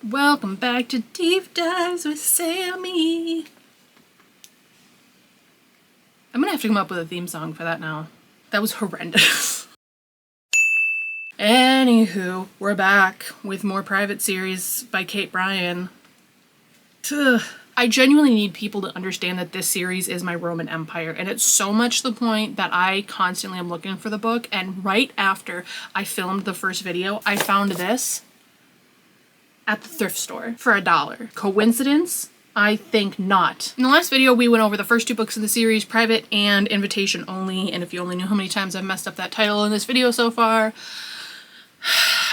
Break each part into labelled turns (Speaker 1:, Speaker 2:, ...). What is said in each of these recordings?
Speaker 1: Welcome back to Deep Dives with Sammy. I'm gonna have to come up with a theme song for that now. That was horrendous. Anywho, we're back with more private series by Kate Bryan. Ugh. I genuinely need people to understand that this series is my Roman Empire, and it's so much the point that I constantly am looking for the book, and right after I filmed the first video, I found this at the thrift store for $1. Coincidence? I think not. In the last video, we went over the first two books in the series, Private and Invitation Only, and if you only knew how many times I've messed up that title in this video so far,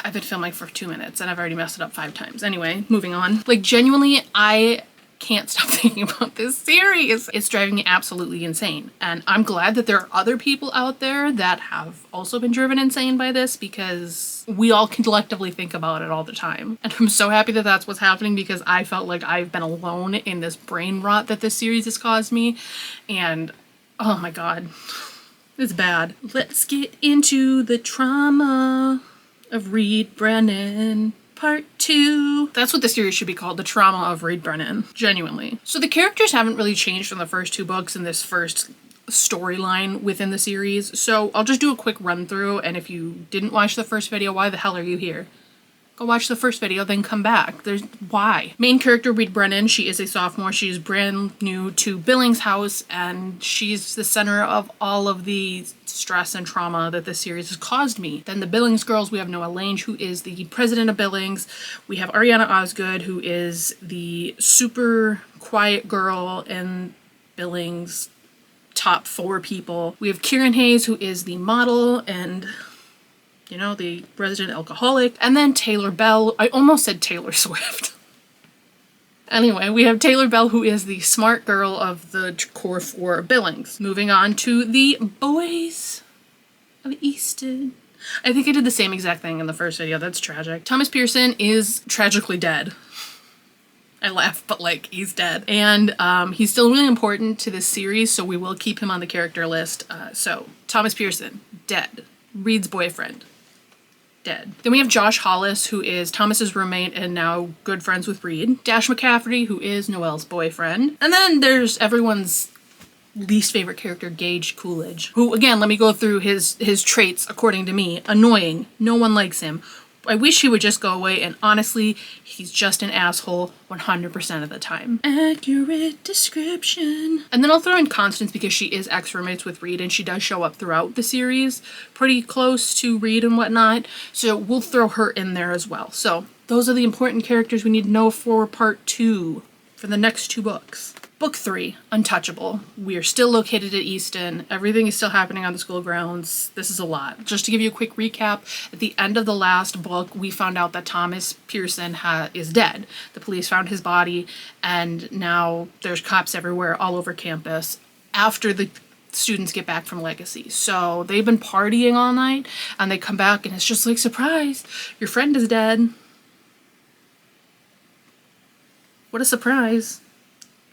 Speaker 1: I've been filming for 2 minutes and I've already messed it up 5 times. Anyway, moving on. Like, genuinely, I can't stop thinking about this series. It's driving me absolutely insane. And I'm glad that there are other people out there that have also been driven insane by this, because we all collectively think about it all the time. And I'm so happy that that's what's happening, because I felt like I've been alone in this brain rot that this series has caused me. And oh my god, it's bad. Let's get into the trauma of Reed Brennan. Part 2. That's what the series should be called, The Trauma of Reed Brennan. Genuinely. So the characters haven't really changed from the first 2 books in this first storyline within the series. So I'll just do a quick run through, and if you didn't watch the first video, why the hell are you here? Go watch the first video, then come back. Why? Main character Reed Brennan, she is a sophomore. She's brand new to Billings' house, and she's the center of all of the stress and trauma that this series has caused me. Then the Billings girls, we have Noelle Lange, who is the president of Billings. We have Ariana Osgood, who is the super quiet girl in Billings' top 4 people. We have Kieran Hayes, who is the model and, you know, the resident alcoholic. And then Taylor Bell. I almost said Taylor Swift. Anyway, we have Taylor Bell, who is the smart girl of the core 4 of Billings. Moving on to the boys of Easton. I think I did the same exact thing in the first video. That's tragic. Thomas Pearson is tragically dead. I laugh, but like, he's dead. And he's still really important to this series, so we will keep him on the character list. So, Thomas Pearson, dead. Reed's boyfriend, dead. Then we have Josh Hollis, who is Thomas's roommate and now good friends with Reed. Dash McCafferty, who is Noelle's boyfriend. And then there's everyone's least favorite character, Gage Coolidge, who, again, let me go through his traits according to me. Annoying. No one likes him. I wish he would just go away, and honestly, he's just an asshole 100% of the time. Accurate description. And then I'll throw in Constance, because she is ex-roommates with Reed, and she does show up throughout the series, pretty close to Reed and whatnot, so we'll throw her in there as well. So those are the important characters we need to know for part 2, for the next 2 books. Book 3, Untouchable. We are still located at Easton. Everything is still happening on the school grounds. This is a lot. Just to give you a quick recap, at the end of the last book, we found out that Thomas Pearson is dead. The police found his body, and now there's cops everywhere, all over campus, after the students get back from Legacy. So they've been partying all night, and they come back, and it's just like, surprise, your friend is dead. What a surprise.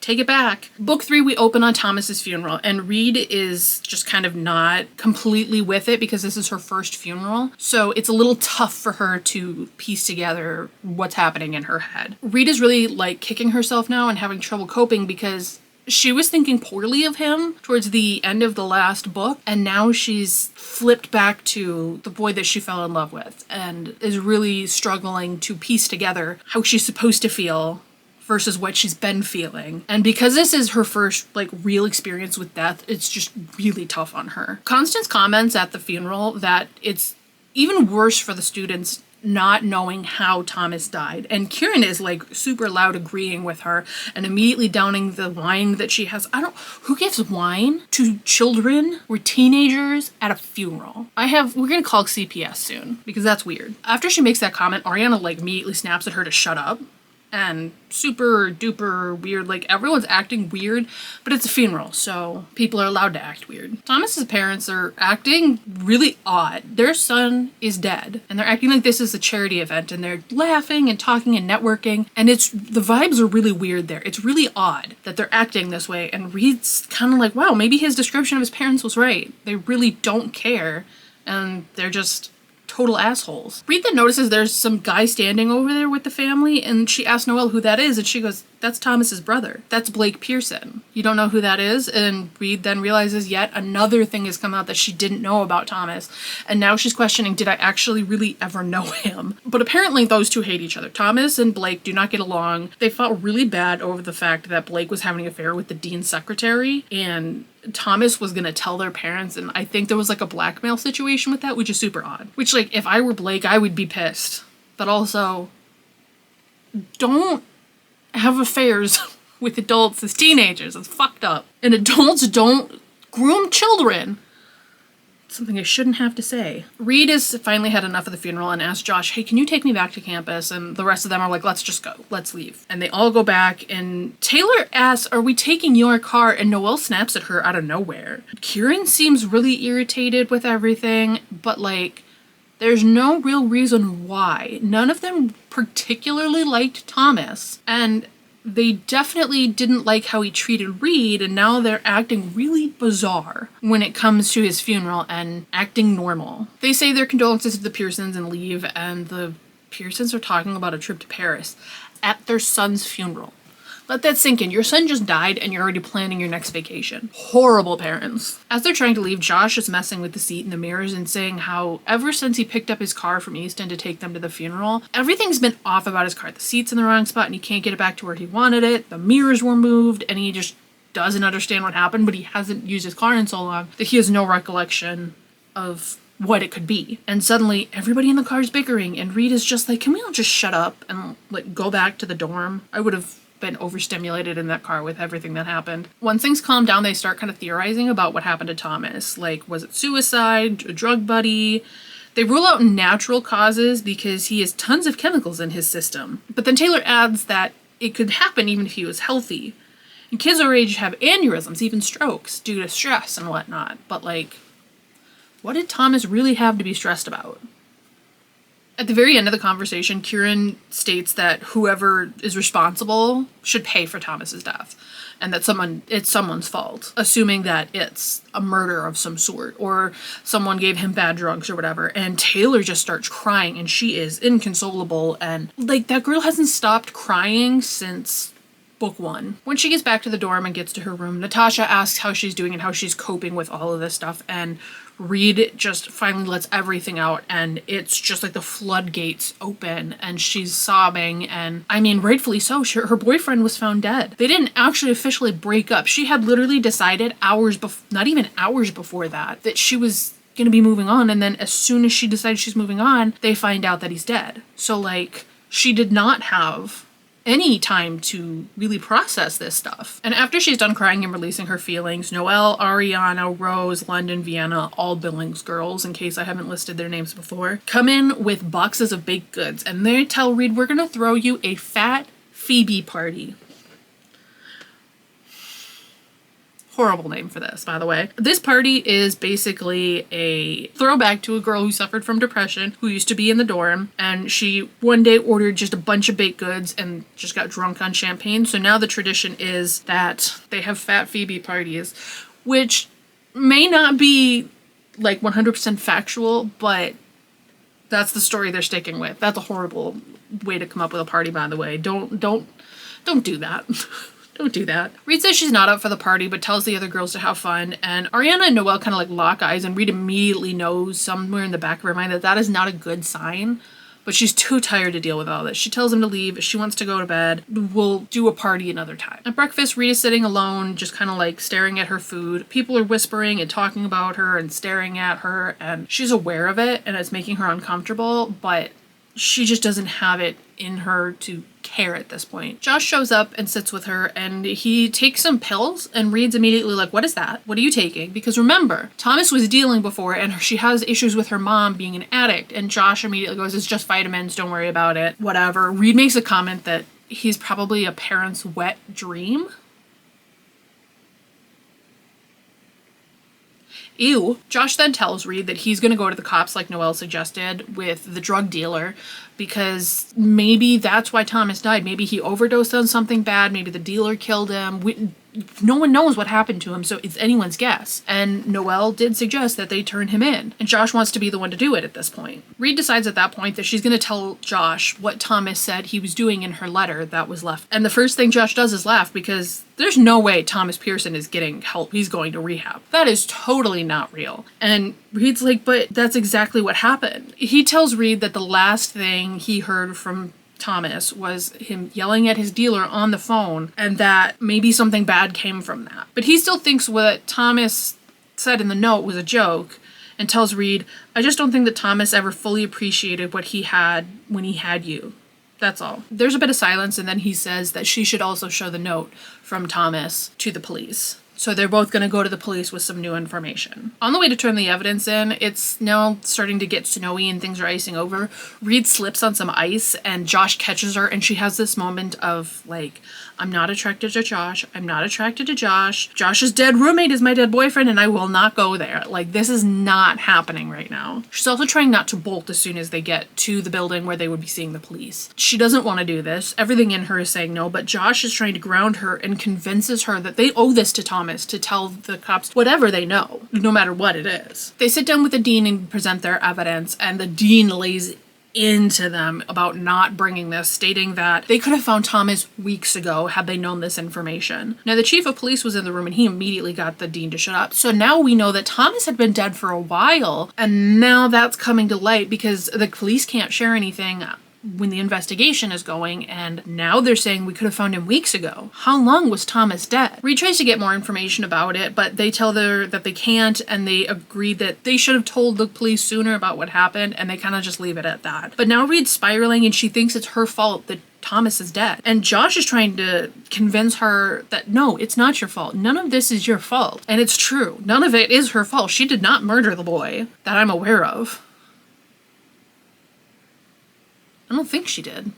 Speaker 1: Take it back. Book 3, we open on Thomas's funeral, and Reed is just kind of not completely with it, because this is her first funeral. So it's a little tough for her to piece together what's happening in her head. Reed is really like kicking herself now and having trouble coping, because she was thinking poorly of him towards the end of the last book, and now she's flipped back to the boy that she fell in love with, and is really struggling to piece together how she's supposed to feel versus what she's been feeling. And because this is her first, like, real experience with death, it's just really tough on her. Constance comments at the funeral that it's even worse for the students not knowing how Thomas died. And Kieran is, like, super loud agreeing with her and immediately downing the wine that she has. Who gives wine to children or teenagers at a funeral? We're gonna call CPS soon, because that's weird. After she makes that comment, Ariana, like, immediately snaps at her to shut up. And super duper weird, like, everyone's acting weird, but it's a funeral, so people are allowed to act weird. Thomas's parents are acting really odd. Their son is dead, and they're acting like this is a charity event, and they're laughing and talking and networking, and the vibes are really weird there. It's really odd that they're acting this way, and Reed's kind of like, wow, maybe his description of his parents was right. They really don't care, and they're just total assholes. Reed then notices there's some guy standing over there with the family, and she asks Noelle who that is, and she goes, that's Thomas's brother. That's Blake Pearson. You don't know who that is? And Reed then realizes yet another thing has come out that she didn't know about Thomas, and now she's questioning, did I actually really ever know him? But apparently those two hate each other. Thomas and Blake do not get along. They felt really bad over the fact that Blake was having an affair with the dean's secretary, and Thomas was gonna tell their parents, and I think there was like a blackmail situation with that, which is super odd. Which, like, if I were Blake, I would be pissed. But also, don't have affairs with adults as teenagers. It's fucked up. And adults don't groom children. Something I shouldn't have to say. Reed has finally had enough of the funeral and asks Josh, hey, can you take me back to campus? And the rest of them are like, let's just go. Let's leave. And they all go back, and Taylor asks, are we taking your car? And Noelle snaps at her out of nowhere. Kieran seems really irritated with everything, but like, there's no real reason why. None of them particularly liked Thomas, and they definitely didn't like how he treated Reed, and now they're acting really bizarre when it comes to his funeral and acting normal. They say their condolences to the Pearsons and leave, and the Pearsons are talking about a trip to Paris at their son's funeral. Let that sink in. Your son just died and you're already planning your next vacation. Horrible parents. As they're trying to leave, Josh is messing with the seat in the mirrors and saying how ever since he picked up his car from Easton to take them to the funeral, everything's been off about his car. The seat's in the wrong spot and he can't get it back to where he wanted it. The mirrors were moved and he just doesn't understand what happened, but he hasn't used his car in so long that he has no recollection of what it could be. And suddenly everybody in the car is bickering and Reed is just like, can we all just shut up and like go back to the dorm? I would have been overstimulated in that car with everything that happened. Once things calm down, they start kind of theorizing about what happened to Thomas. Like, was it suicide, a drug buddy? They rule out natural causes because he has tons of chemicals in his system. But then Taylor adds that it could happen even if he was healthy. And kids our age have aneurysms, even strokes, due to stress and whatnot. But like, what did Thomas really have to be stressed about? At the very end of the conversation, Kieran states that whoever is responsible should pay for Thomas's death, and that it's someone's fault, assuming that it's a murder of some sort, or someone gave him bad drugs or whatever. And Taylor just starts crying, and she is inconsolable, and like, that girl hasn't stopped crying since book 1. When she gets back to the dorm and gets to her room, Natasha asks how she's doing and how she's coping with all of this stuff, and Reed just finally lets everything out, and it's just like the floodgates open, and she's sobbing, and I mean, rightfully so. Her boyfriend was found dead. They didn't actually officially break up. She had literally decided not even hours before that she was gonna be moving on, and then as soon as she decides she's moving on, they find out that he's dead. So like, she did not have any time to really process this stuff. And after she's done crying and releasing her feelings, Noelle, Ariana, Rose, London, Vienna, all Billings girls, in case I haven't listed their names before, come in with boxes of baked goods, and they tell Reed, we're gonna throw you a fat Phoebe party. Horrible name for this, by the way. This party is basically a throwback to a girl who suffered from depression, who used to be in the dorm, and she one day ordered just a bunch of baked goods and just got drunk on champagne. So now the tradition is that they have fat Phoebe parties, which may not be like 100% factual, but that's the story they're sticking with. That's a horrible way to come up with a party, by the way. Don't do that. Don't do that. Reed says she's not up for the party, but tells the other girls to have fun, and Ariana and Noelle kind of like lock eyes, and Reed immediately knows somewhere in the back of her mind that that is not a good sign, but she's too tired to deal with all this. She tells him to leave. She wants to go to bed. We'll do a party another time. At breakfast, Reed is sitting alone, just kind of like staring at her food. People are whispering and talking about her and staring at her, and she's aware of it, and it's making her uncomfortable, but she just doesn't have it in her to care at this point. Josh shows up and sits with her, and he takes some pills, and Reed's immediately like, what is that? What are you taking? Because remember, Thomas was dealing before, and she has issues with her mom being an addict, and Josh immediately goes, it's just vitamins, don't worry about it, whatever. Reed makes a comment that he's probably a parent's wet dream. Ew. Josh then tells Reed that he's gonna go to the cops like Noelle suggested with the drug dealer, because maybe that's why Thomas died. Maybe he overdosed on something bad. Maybe the dealer killed him. No one knows what happened to him, so it's anyone's guess. And Noelle did suggest that they turn him in, and Josh wants to be the one to do it at this point. Reed decides at that point that she's going to tell Josh what Thomas said he was doing in her letter that was left. And the first thing Josh does is laugh, because there's no way Thomas Pearson is getting help. He's going to rehab. That is totally not real. And Reed's like, but that's exactly what happened. He tells Reed that the last thing he heard from Thomas was him yelling at his dealer on the phone, and that maybe something bad came from that. But he still thinks what Thomas said in the note was a joke, and tells Reed, I just don't think that Thomas ever fully appreciated what he had when he had you. That's all. There's a bit of silence, and then he says that she should also show the note from Thomas to the police. So they're both going to go to the police with some new information. On the way to turn the evidence in, it's now starting to get snowy and things are icing over. Reed slips on some ice and Josh catches her, and she has this moment of like, I'm not attracted to Josh. I'm not attracted to Josh. Josh's dead roommate is my dead boyfriend, and I will not go there. Like, this is not happening right now. She's also trying not to bolt as soon as they get to the building where they would be seeing the police. She doesn't want to do this. Everything in her is saying no, but Josh is trying to ground her and convinces her that they owe this to Thomas to tell the cops whatever they know, no matter what it is. They sit down with the dean and present their evidence, and the dean lays into them about not bringing this, stating that they could have found Thomas weeks ago had they known this information. Now, the chief of police was in the room, and he immediately got the dean to shut up. So now we know that Thomas had been dead for a while, and now that's coming to light because the police can't share anything when the investigation is going, and now they're saying we could have found him weeks ago. How long was Thomas dead? Reed tries to get more information about it, but they tell her that they can't, and they agree that they should have told the police sooner about what happened, and they kind of just leave it at that. But now Reed's spiraling, and she thinks it's her fault that Thomas is dead. And Josh is trying to convince her that no, it's not your fault. None of this is your fault. And it's true. None of it is her fault. She did not murder the boy that I'm aware of. I don't think she did.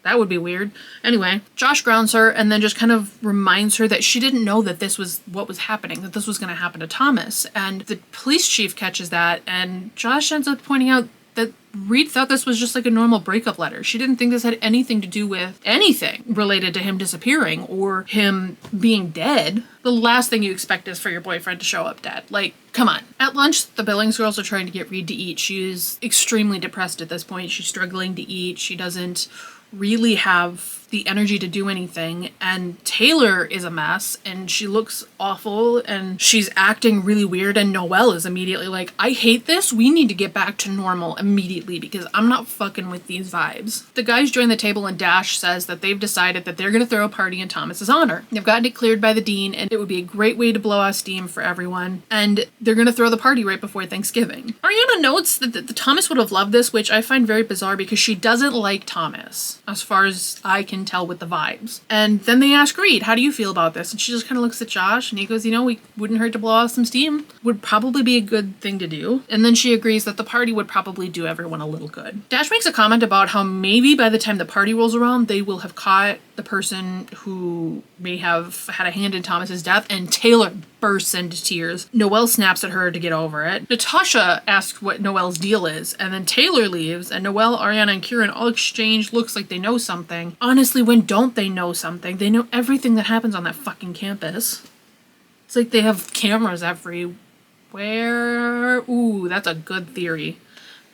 Speaker 1: That would be weird. Anyway, Josh grounds her and then just kind of reminds her that she didn't know that this was what was happening, that this was going to happen to Thomas. And the police chief catches that, and Josh ends up pointing out that Reed thought this was just like a normal breakup letter. She didn't think this had anything to do with anything related to him disappearing or him being dead. The last thing you expect is for your boyfriend to show up dead. Like, come on. At lunch, the Billings girls are trying to get Reed to eat. She is extremely depressed at this point. She's struggling to eat. She doesn't really have the energy to do anything, and Taylor is a mess, and she looks awful, and she's acting really weird, and Noelle is immediately like, I hate this, we need to get back to normal immediately because I'm not fucking with these vibes. The guys join the table, and Dash says that they've decided that they're gonna throw a party in Thomas's honor. They've gotten it cleared by the dean, and it would be a great way to blow off steam for everyone, and they're gonna throw the party right before Thanksgiving. Ariana notes that the Thomas would have loved this, which I find very bizarre because she doesn't like Thomas, as far as I can tell with the vibes. And then they ask Reed, how do you feel about this? And she just kind of looks at Josh, and he goes, you know, we wouldn't hurt to blow off some steam. Would probably be a good thing to do. And then she agrees that the party would probably do everyone a little good. Dash makes a comment about how maybe by the time the party rolls around, they will have caught the person who may have had a hand in Thomas's death, and Taylor bursts into tears. Noelle snaps at her to get over it. Natasha asks what Noelle's deal is, and then Taylor leaves, and Noelle, Ariana, and Kieran all exchange looks like they know something. Honestly, when don't they know something? They know everything that happens on that fucking campus. It's like they have cameras everywhere. Ooh, that's a good theory.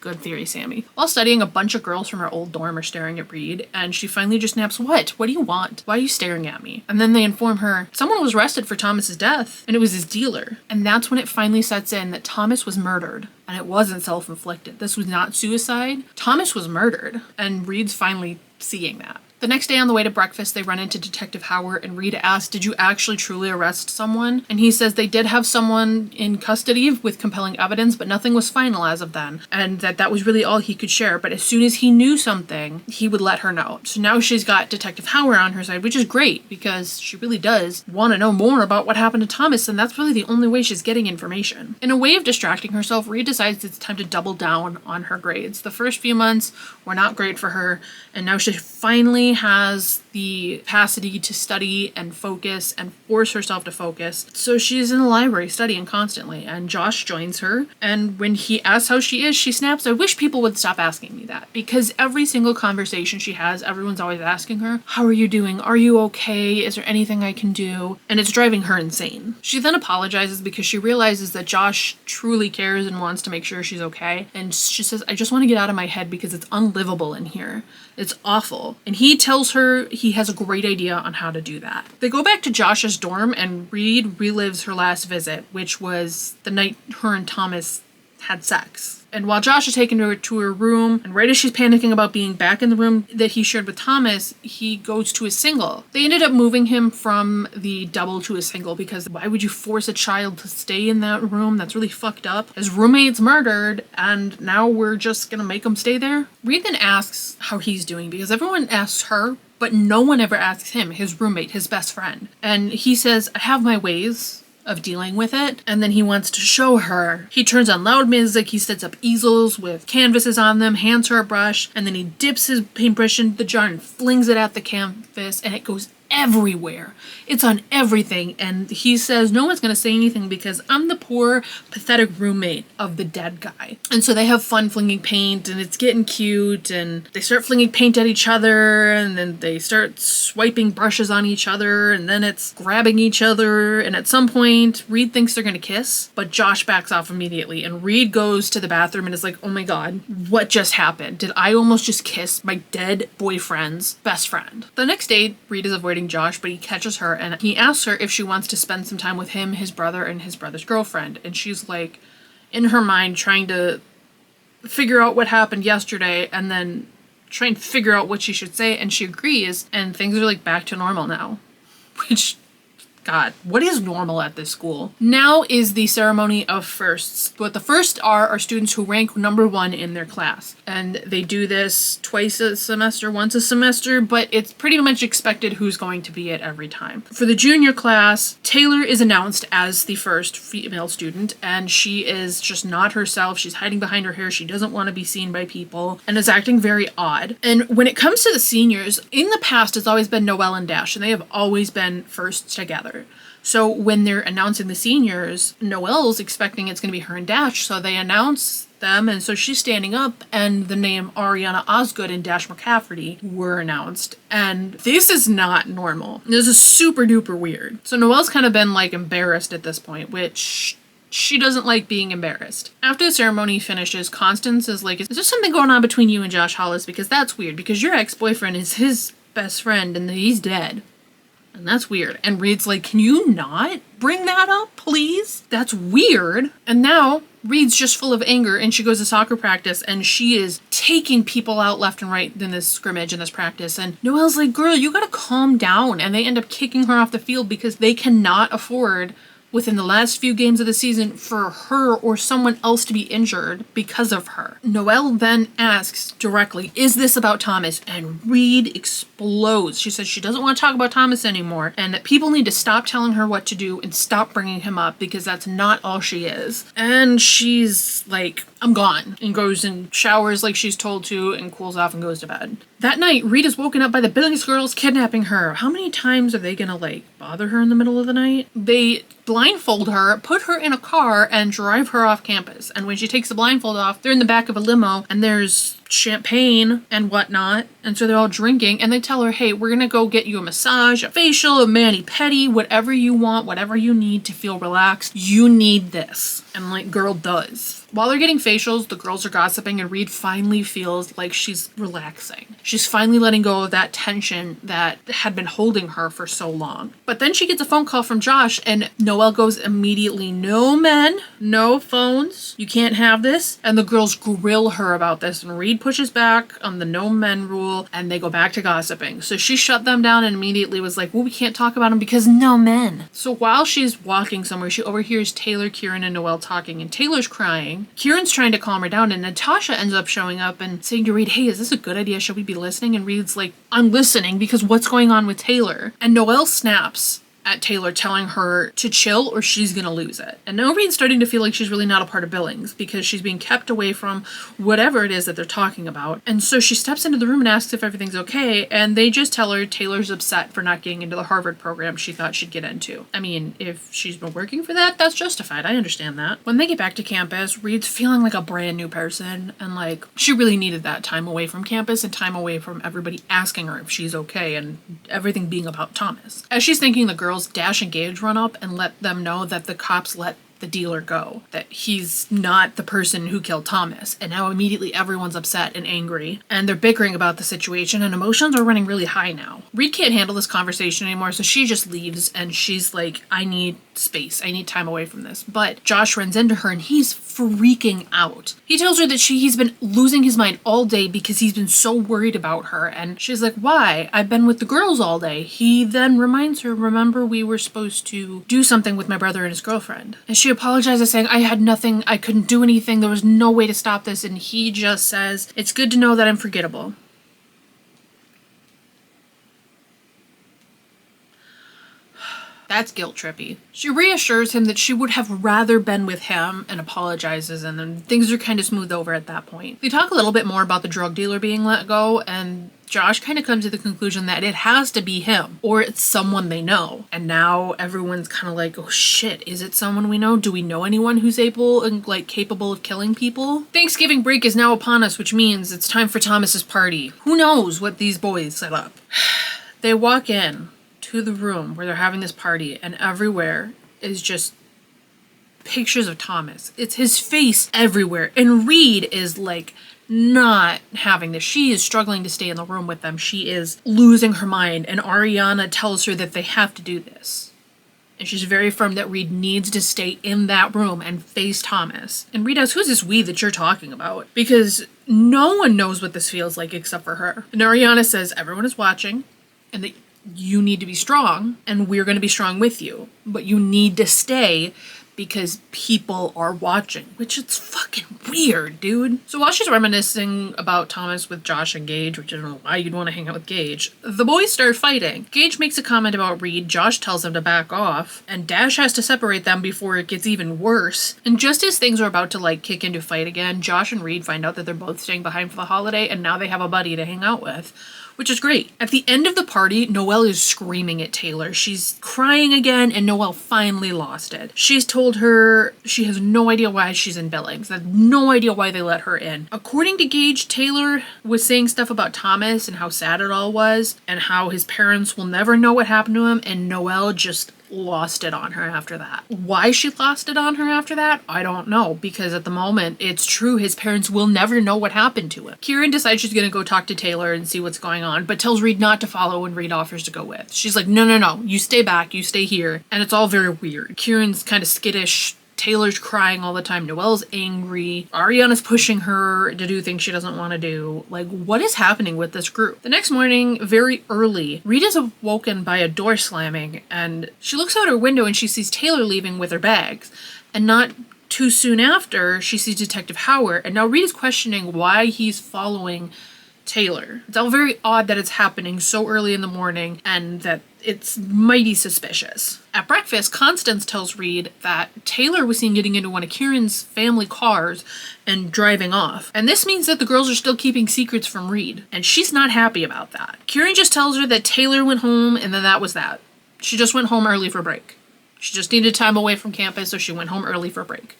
Speaker 1: Good theory, Sammy. While studying, a bunch of girls from her old dorm are staring at Reed, and she finally just snaps, what? What do you want? Why are you staring at me? And then they inform her, someone was arrested for Thomas's death, and it was his dealer. And that's when it finally sets in that Thomas was murdered, and it wasn't self-inflicted. This was not suicide. Thomas was murdered, and Reed's finally seeing that. The next day on the way to breakfast, they run into Detective Howard, and Reed asks, did you actually truly arrest someone? And he says they did have someone in custody with compelling evidence, but nothing was final as of then, and that was really all he could share. But as soon as he knew something, he would let her know. So now she's got Detective Howard on her side, which is great because she really does want to know more about what happened to Thomas, and that's really the only way she's getting information. In a way of distracting herself, Reed decides it's time to double down on her grades. The first few months were not great for her, and now she finally definitely has the capacity to study and focus and force herself to focus. So she's in the library studying constantly, and Josh joins her. And when he asks how she is, she snaps, I wish people would stop asking me that, because every single conversation she has, everyone's always asking her, how are you doing? Are you okay? Is there anything I can do? And it's driving her insane. She then apologizes because she realizes that Josh truly cares and wants to make sure she's okay. And she says, I just want to get out of my head because it's unlivable in here. It's awful. And he tells her he has a great idea on how to do that. They go back to Josh's dorm and Reed relives her last visit, which was the night her and Thomas had sex. And while Josh is taking her to her room, and right as she's panicking about being back in the room that he shared with Thomas, he goes to his single. They ended up moving him from the double to a single because why would you force a child to stay in that room? That's really fucked up. His roommate's murdered, and now we're just gonna make him stay there? Reed then asks how he's doing because everyone asks her, but no one ever asks him, his roommate, his best friend. And he says, I have my ways of dealing with it, and then he wants to show her. He turns on loud music, he sets up easels with canvases on them, hands her a brush, and then he dips his paintbrush in the jar and flings it at the canvas, and it goes everywhere. It's on everything, and he says no one's gonna say anything because I'm the poor, pathetic roommate of the dead guy. And so they have fun flinging paint, and it's getting cute, and they start flinging paint at each other, and then they start swiping brushes on each other, and then it's grabbing each other, and at some point, Reed thinks they're gonna kiss, but Josh backs off immediately, and Reed goes to the bathroom and is like, oh my god, what just happened? Did I almost just kiss my dead boyfriend's best friend? The next day, Reed is avoiding Josh, but he catches her and he asks her if she wants to spend some time with him, his brother, and his brother's girlfriend. And she's like, in her mind, trying to figure out what happened yesterday and then trying to figure out what she should say. And she agrees, and things are like back to normal now. Which, God, what is normal at this school? Now is the ceremony of firsts. What the firsts are students who rank number 1 in their class. And they do this twice a semester, once a semester, but it's pretty much expected who's going to be it every time. For the junior class, Taylor is announced as the first female student, and she is just not herself. She's hiding behind her hair. She doesn't want to be seen by people and is acting very odd. And when it comes to the seniors, in the past, it's always been Noelle and Dash, and they have always been firsts together. So when they're announcing the seniors, Noelle's expecting it's going to be her and Dash, so they announce them, and so she's standing up, and the name Ariana Osgood and Dash McCafferty were announced, and this is not normal. This is super duper weird. So Noelle's kind of been like embarrassed at this point, which she doesn't like being embarrassed. After the ceremony finishes, Constance is like, is there something going on between you and Josh Hollis? Because that's weird, because your ex-boyfriend is his best friend and he's dead. And that's weird. And Reed's like, can you not bring that up, please? That's weird. And now Reed's just full of anger, and she goes to soccer practice, and she is taking people out left and right in this scrimmage, in this practice. And Noelle's like, girl, you gotta calm down. And they end up kicking her off the field because they cannot afford, within the last few games of the season, for her or someone else to be injured because of her. Noelle then asks directly, is this about Thomas? And Reed explodes. She says she doesn't want to talk about Thomas anymore, and that people need to stop telling her what to do and stop bringing him up because that's not all she is. And she's like, I'm gone, and goes and showers like she's told to and cools off and goes to bed. That night, Reed is woken up by the Billings girls kidnapping her. How many times are they gonna bother her in the middle of the night? They blindfold her, put her in a car, and drive her off campus. And when she takes the blindfold off, they're in the back of a limo, and there's champagne and whatnot, and so they're all drinking, and they tell her, hey, we're gonna go get you a massage, a facial, a mani-pedi, whatever you want, whatever you need to feel relaxed, you need this. And girl does. While they're getting facials, the girls are gossiping, and Reed finally feels like she's relaxing. She's finally letting go of that tension that had been holding her for so long. But then she gets a phone call from Josh, and Noelle goes immediately, no men, no phones, you can't have this. And the girls grill her about this, and Reed pushes back on the no men rule, and they go back to gossiping. So she shut them down and immediately was like, well, we can't talk about him because no men. So while she's walking somewhere, she overhears Taylor, Kieran, and Noelle talking, and Taylor's crying. Kieran's trying to calm her down, and Natasha ends up showing up and saying to Reed, hey, is this a good idea? Should we be listening? And Reed's like, I'm listening because what's going on with Taylor? And Noelle snaps at Taylor, telling her to chill or she's gonna lose it. And now Reed's starting to feel like she's really not a part of Billings because she's being kept away from whatever it is that they're talking about. And so she steps into the room and asks if everything's okay, and they just tell her Taylor's upset for not getting into the Harvard program she thought she'd get into. I mean, if she's been working for that, that's justified. I understand that. When they get back to campus, Reed's feeling like a brand new person, and like she really needed that time away from campus and time away from everybody asking her if she's okay and everything being about Thomas. As she's thinking, the girls, Dash and Gage, run up and let them know that the cops let the dealer go, that he's not the person who killed Thomas. And now immediately everyone's upset and angry, and they're bickering about the situation, and emotions are running really high now. Reed can't handle this conversation anymore, so she just leaves, and she's like, I need space. I need time away from this. But Josh runs into her and he's freaking out. He tells her that he's been losing his mind all day because he's been so worried about her, and she's like, why? I've been with the girls all day. He then reminds her, remember we were supposed to do something with my brother and his girlfriend. And she apologizes, saying, I had nothing, I couldn't do anything, there was no way to stop this, and he just says, it's good to know that I'm forgettable. That's guilt trippy. She reassures him that she would have rather been with him and apologizes, and then things are kind of smooth over at that point. They talk a little bit more about the drug dealer being let go, and Josh kind of comes to the conclusion that it has to be him, or it's someone they know. And now everyone's kind of like, oh shit, is it someone we know? Do we know anyone who's able and like capable of killing people? Thanksgiving break is now upon us, which means it's time for Thomas's party. Who knows what these boys set up? They walk in to the room where they're having this party, and everywhere is just pictures of Thomas. It's his face everywhere, and Reed is like not having this. She is struggling to stay in the room with them. She is losing her mind, and Ariana tells her that they have to do this. And she's very firm that Reed needs to stay in that room and face Thomas. And Reed asks, who's this we that you're talking about? Because no one knows what this feels like except for her. And Ariana says everyone is watching, and that you need to be strong, and we're going to be strong with you, but you need to stay because people are watching, which it's fucking weird, dude. So while she's reminiscing about Thomas with Josh and Gage, which I don't know why you'd want to hang out with Gage, the boys start fighting. Gage makes a comment about Reed, Josh tells him to back off, and Dash has to separate them before it gets even worse. And just as things are about to like kick into fight again, Josh and Reed find out that they're both staying behind for the holiday, and now they have a buddy to hang out with, which is great. At the end of the party, Noelle is screaming at Taylor. She's crying again, and Noelle finally lost it. She's told her she has no idea why she's in Billings. They have no idea why they let her in. According to Gage, Taylor was saying stuff about Thomas and how sad it all was, and how his parents will never know what happened to him, and Noelle just lost it on her after that. Why she lost it on her after that, I don't know, because at the moment, it's true, his parents will never know what happened to him. Kieran decides she's gonna go talk to Taylor and see what's going on, but tells Reed not to follow when Reed offers to go with. She's like, no, you stay back, you stay here, and it's all very weird. Kieran's kind of skittish, Taylor's crying all the time, Noelle's angry, Ariana's pushing her to do things she doesn't want to do. Like, what is happening with this group? The next morning, very early, Rita's awoken by a door slamming, and she looks out her window and she sees Taylor leaving with her bags. And not too soon after, she sees Detective Howard, and now Rita's questioning why he's following Taylor. It's all very odd that it's happening so early in the morning and that it's mighty suspicious. At breakfast, Constance tells Reed that Taylor was seen getting into one of Kieran's family cars and driving off. And this means that the girls are still keeping secrets from Reed, and she's not happy about that. Kieran just tells her that Taylor went home, and then that was that. She just went home early for break. She just needed time away from campus, so she went home early for break.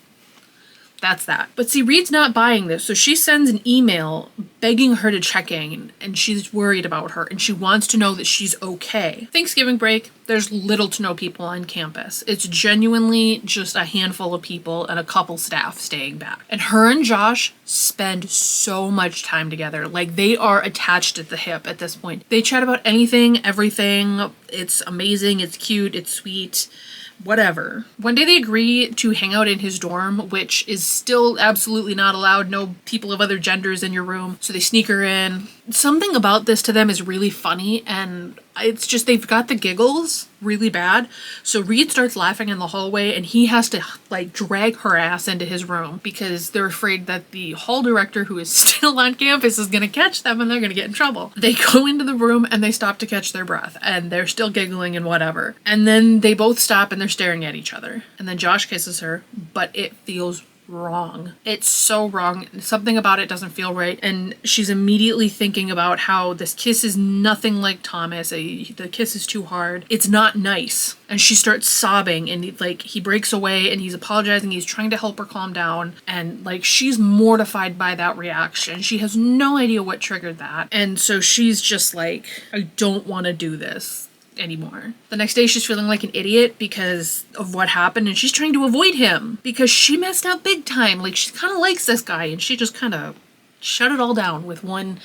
Speaker 1: That's that. But see, Reed's not buying this, so she sends an email begging her to check in, and she's worried about her, and she wants to know that she's okay. Thanksgiving break, there's little to no people on campus. It's genuinely just a handful of people and a couple staff staying back. And her and Josh spend so much time together. Like, they are attached at the hip at this point. They chat about anything, everything. It's amazing, it's cute, it's sweet. Whatever. One day they agree to hang out in his dorm, which is still absolutely not allowed. No people of other genders in your room. So they sneak her in. something about this to them is really funny, and it's just they've got the giggles really bad. So Reed starts laughing in the hallway, and he has to like drag her ass into his room because they're afraid that the hall director, who is still on campus, is going to catch them and they're going to get in trouble. They go into the room and they stop to catch their breath, and they're still giggling and whatever. And then they both stop and they're staring at each other. And then Josh kisses her, but it feels wrong. It's so wrong. Something about it doesn't feel right. And she's immediately thinking about how this kiss is nothing like Thomas. The kiss is too hard. It's not nice. And she starts sobbing, and he breaks away and he's apologizing. He's trying to help her calm down. And like, she's mortified by that reaction. She has no idea what triggered that. And so she's just like, I don't want to do this anymore. The next day she's feeling like an idiot because of what happened, and she's trying to avoid him because she messed up big time. Like, she kind of likes this guy, and she just kind of shut it all down with one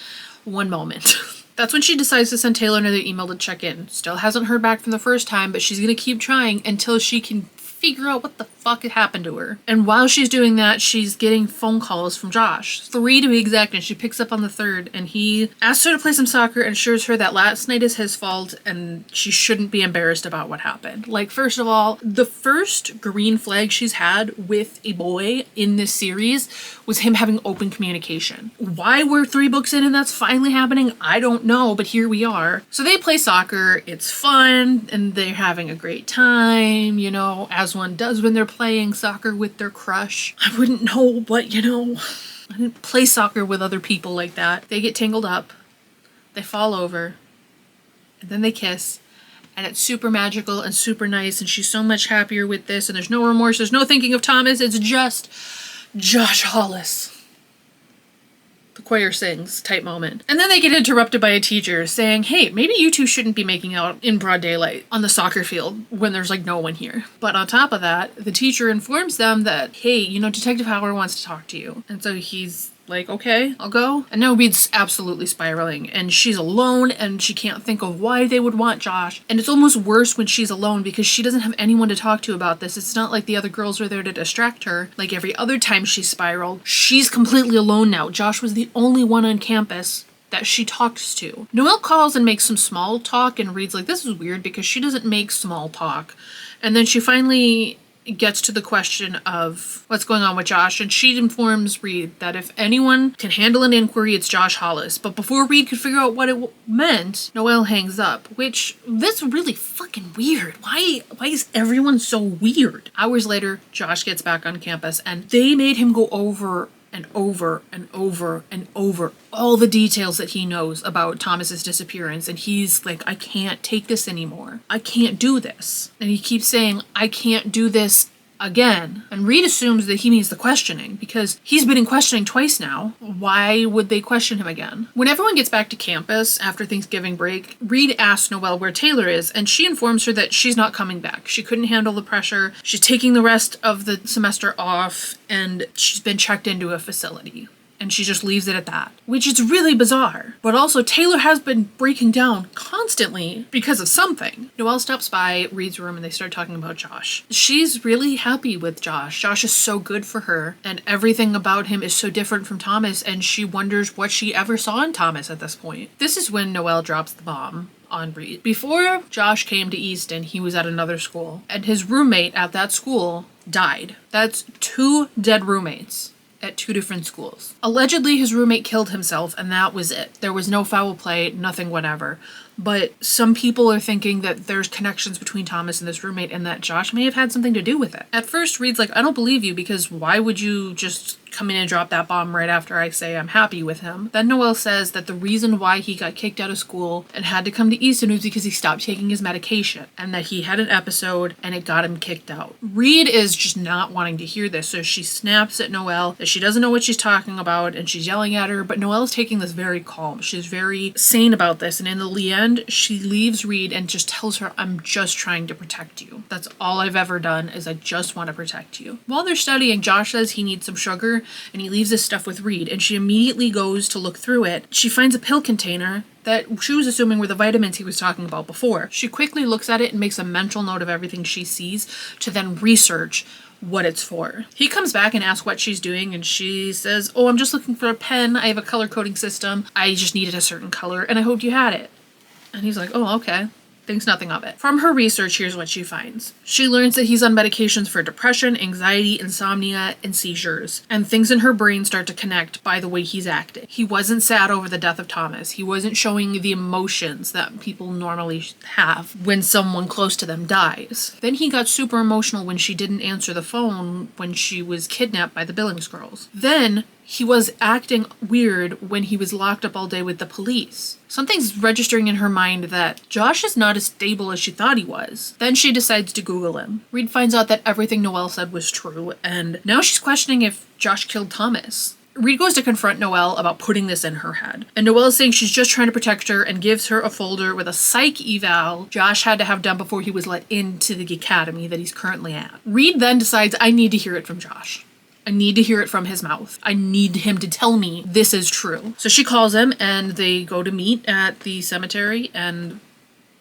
Speaker 1: moment. That's when she decides to send Taylor another email to check in. Still hasn't heard back from the first time, but she's gonna keep trying until she can figure out what the fuck had happened to her. And while she's doing that, she's getting phone calls from Josh. 3 to be exact, and she picks up on the 3rd, and he asks her to play some soccer and assures her that last night is his fault and she shouldn't be embarrassed about what happened. Like, first of all, the first green flag she's had with a boy in this series was him having open communication. Why we're 3 books in and that's finally happening, I don't know, but here we are. So they play soccer, it's fun, and they're having a great time, you know, as one does when they're playing soccer with their crush. I wouldn't know, but you know, I didn't play soccer with other people like that. They get tangled up, they fall over, and then they kiss, and it's super magical and super nice, and she's so much happier with this, and there's no remorse, there's no thinking of Thomas, it's just Josh Hollis. The choir sings type moment. And then they get interrupted by a teacher saying, hey, maybe you two shouldn't be making out in broad daylight on the soccer field when there's like no one here. But on top of that, the teacher informs them that, hey, you know, Detective Howard wants to talk to you. And so he's like, okay, I'll go. And now Reed's absolutely spiraling, and she's alone, and she can't think of why they would want Josh. And it's almost worse when she's alone because she doesn't have anyone to talk to about this. It's not like the other girls are there to distract her. Like every other time she spiraled, she's completely alone now. Josh was the only one on campus that she talks to. Noelle calls and makes some small talk, and Reed's like, this is weird because she doesn't make small talk. And then she finally gets to the question of what's going on with Josh, and she informs Reed that if anyone can handle an inquiry, it's Josh Hollis. But before Reed could figure out what it meant, Noelle hangs up, which, that's really fucking weird. Why is everyone so weird? Hours later, Josh gets back on campus, and they made him go over and over and over and over all the details that he knows about Thomas's disappearance, and he's like, I can't take this anymore. I can't do this. And he keeps saying, I can't do this again. And Reed assumes that he means the questioning because he's been in questioning twice now. Why would they question him again? When everyone gets back to campus after Thanksgiving break, Reed asks Noelle where Taylor is, and she informs her that she's not coming back. She couldn't handle the pressure. She's taking the rest of the semester off, and she's been checked into a facility. And she just leaves it at that, which is really bizarre. But also, Taylor has been breaking down constantly because of something. Noelle stops by Reed's room and they start talking about Josh. She's really happy with Josh. Josh is so good for her, and everything about him is so different from Thomas, and she wonders what she ever saw in Thomas at this point. This is when Noelle drops the bomb on Reed. Before Josh came to Easton, he was at another school, and his roommate at that school died. That's 2 dead roommates at 2 different schools. Allegedly, his roommate killed himself, and that was it. There was no foul play, nothing whatever. But some people are thinking that there's connections between Thomas and this roommate and that Josh may have had something to do with it. At first, Reed's like, I don't believe you because why would you just come in and drop that bomb right after I say I'm happy with him? Then Noelle says that the reason why he got kicked out of school and had to come to Easton was because he stopped taking his medication and that he had an episode and it got him kicked out. Reed is just not wanting to hear this, so she snaps at Noelle that she doesn't know what she's talking about and she's yelling at her, but Noelle's taking this very calm. She's very sane about this, and in the end, she leaves Reed and just tells her, I'm just trying to protect you. That's all I've ever done is I just want to protect you. While they're studying, Josh says he needs some sugar and he leaves his stuff with Reed, and she immediately goes to look through it. She finds a pill container that she was assuming were the vitamins he was talking about before. She quickly looks at it and makes a mental note of everything she sees to then research what it's for. He comes back and asks what she's doing, and she says, oh, I'm just looking for a pen. I have a color coding system. I just needed a certain color, and I hoped you had it. And he's like, oh, okay. Thinks nothing of it. From her research, here's what she finds. She learns that he's on medications for depression, anxiety, insomnia, and seizures. And things in her brain start to connect by the way he's acting. He wasn't sad over the death of Thomas. He wasn't showing the emotions that people normally have when someone close to them dies. Then he got super emotional when she didn't answer the phone when she was kidnapped by the Billings girls. Then he was acting weird when he was locked up all day with the police. Something's registering in her mind that Josh is not as stable as she thought he was. Then she decides to Google him. Reed finds out that everything Noelle said was true, and now she's questioning if Josh killed Thomas. Reed goes to confront Noelle about putting this in her head. And Noelle is saying she's just trying to protect her and gives her a folder with a psych eval Josh had to have done before he was let into the academy that he's currently at. Reed then decides, I need to hear it from Josh. I need to hear it from his mouth. I need him to tell me this is true. So she calls him and they go to meet at the cemetery, and